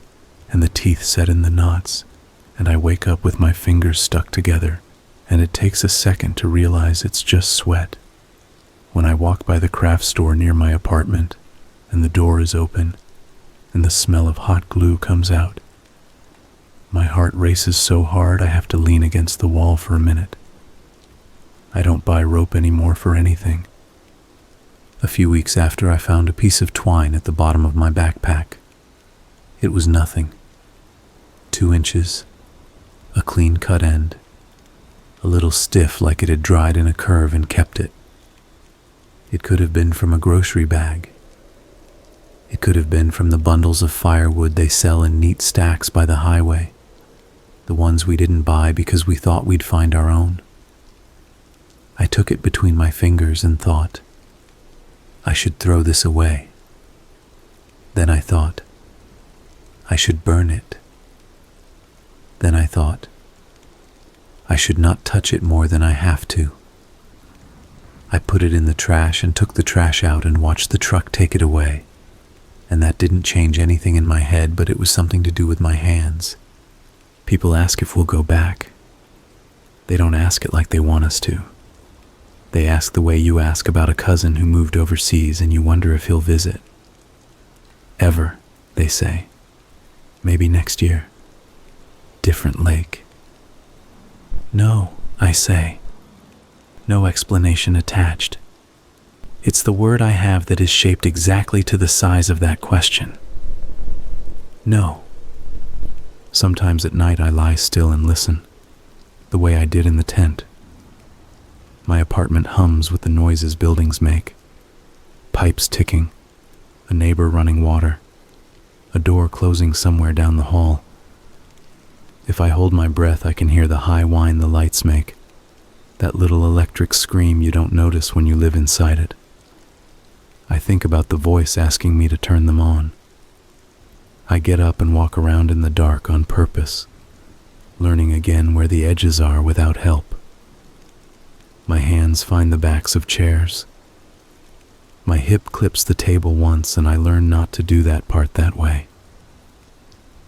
and the teeth set in the knots, and I wake up with my fingers stuck together, and it takes a second to realize it's just sweat. When I walk by the craft store near my apartment, and the door is open, and the smell of hot glue comes out, my heart races so hard I have to lean against the wall for a minute. I don't buy rope anymore for anything. A few weeks after, I found a piece of twine at the bottom of my backpack. It was nothing. 2 inches, a clean-cut end, a little stiff like it had dried in a curve and kept it. It could have been from a grocery bag. It could have been from the bundles of firewood they sell in neat stacks by the highway, the ones we didn't buy because we thought we'd find our own. I took it between my fingers and thought, I should throw this away. Then I thought, I should burn it. Then I thought, I should not touch it more than I have to. I put it in the trash and took the trash out and watched the truck take it away. And that didn't change anything in my head, but it was something to do with my hands. People ask if we'll go back. They don't ask it like they want us to. They ask the way you ask about a cousin who moved overseas and you wonder if he'll visit. Ever, they say. Maybe next year. Different lake. No, I say. No explanation attached. It's the word I have that is shaped exactly to the size of that question. No. Sometimes at night I lie still and listen, the way I did in the tent. My apartment hums with the noises buildings make. Pipes ticking, a neighbor running water, a door closing somewhere down the hall. If I hold my breath, I can hear the high whine the lights make, that little electric scream you don't notice when you live inside it. I think about the voice asking me to turn them on. I get up and walk around in the dark on purpose, learning again where the edges are without help. My hands find the backs of chairs. My hip clips the table once, and I learn not to do that part that way.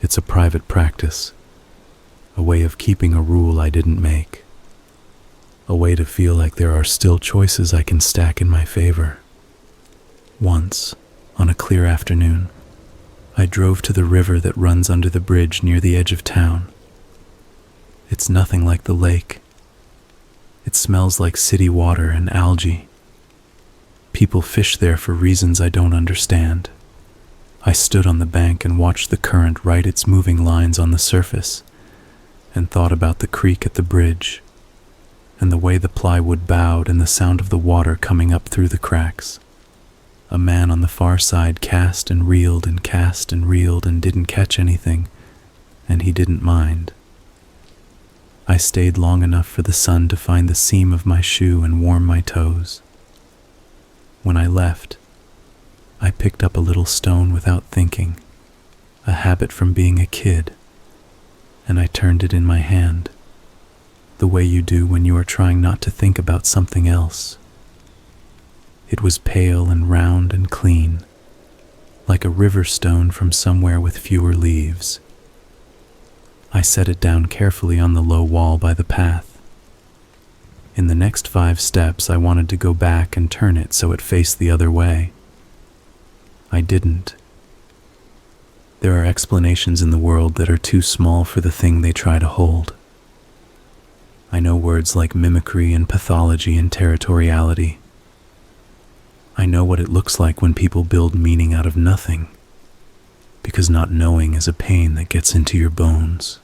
It's a private practice, a way of keeping a rule I didn't make, a way to feel like there are still choices I can stack in my favor. Once, on a clear afternoon, I drove to the river that runs under the bridge near the edge of town. It's nothing like the lake. It smells like city water and algae. People fish there for reasons I don't understand. I stood on the bank and watched the current write its moving lines on the surface, and thought about the creek at the bridge, and the way the plywood bowed and the sound of the water coming up through the cracks. A man on the far side cast and reeled and cast and reeled and didn't catch anything, and he didn't mind. I stayed long enough for the sun to find the seam of my shoe and warm my toes. When I left, I picked up a little stone without thinking, a habit from being a kid, and I turned it in my hand, the way you do when you are trying not to think about something else. It was pale and round and clean, like a river stone from somewhere with fewer leaves. I set it down carefully on the low wall by the path. In the next 5 steps, I wanted to go back and turn it so it faced the other way. I didn't. There are explanations in the world that are too small for the thing they try to hold. I know words like mimicry and pathology and territoriality. I know what it looks like when people build meaning out of nothing, because not knowing is a pain that gets into your bones.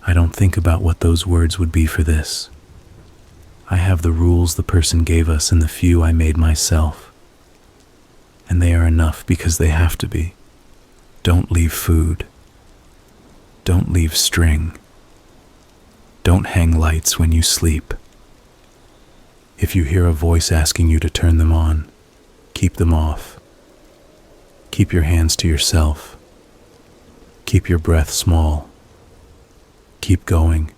I don't think about what those words would be for this. I have the rules the person gave us and the few I made myself. And they are enough because they have to be. Don't leave food. Don't leave string. Don't hang lights when you sleep. If you hear a voice asking you to turn them on, keep them off. Keep your hands to yourself. Keep your breath small. Keep going.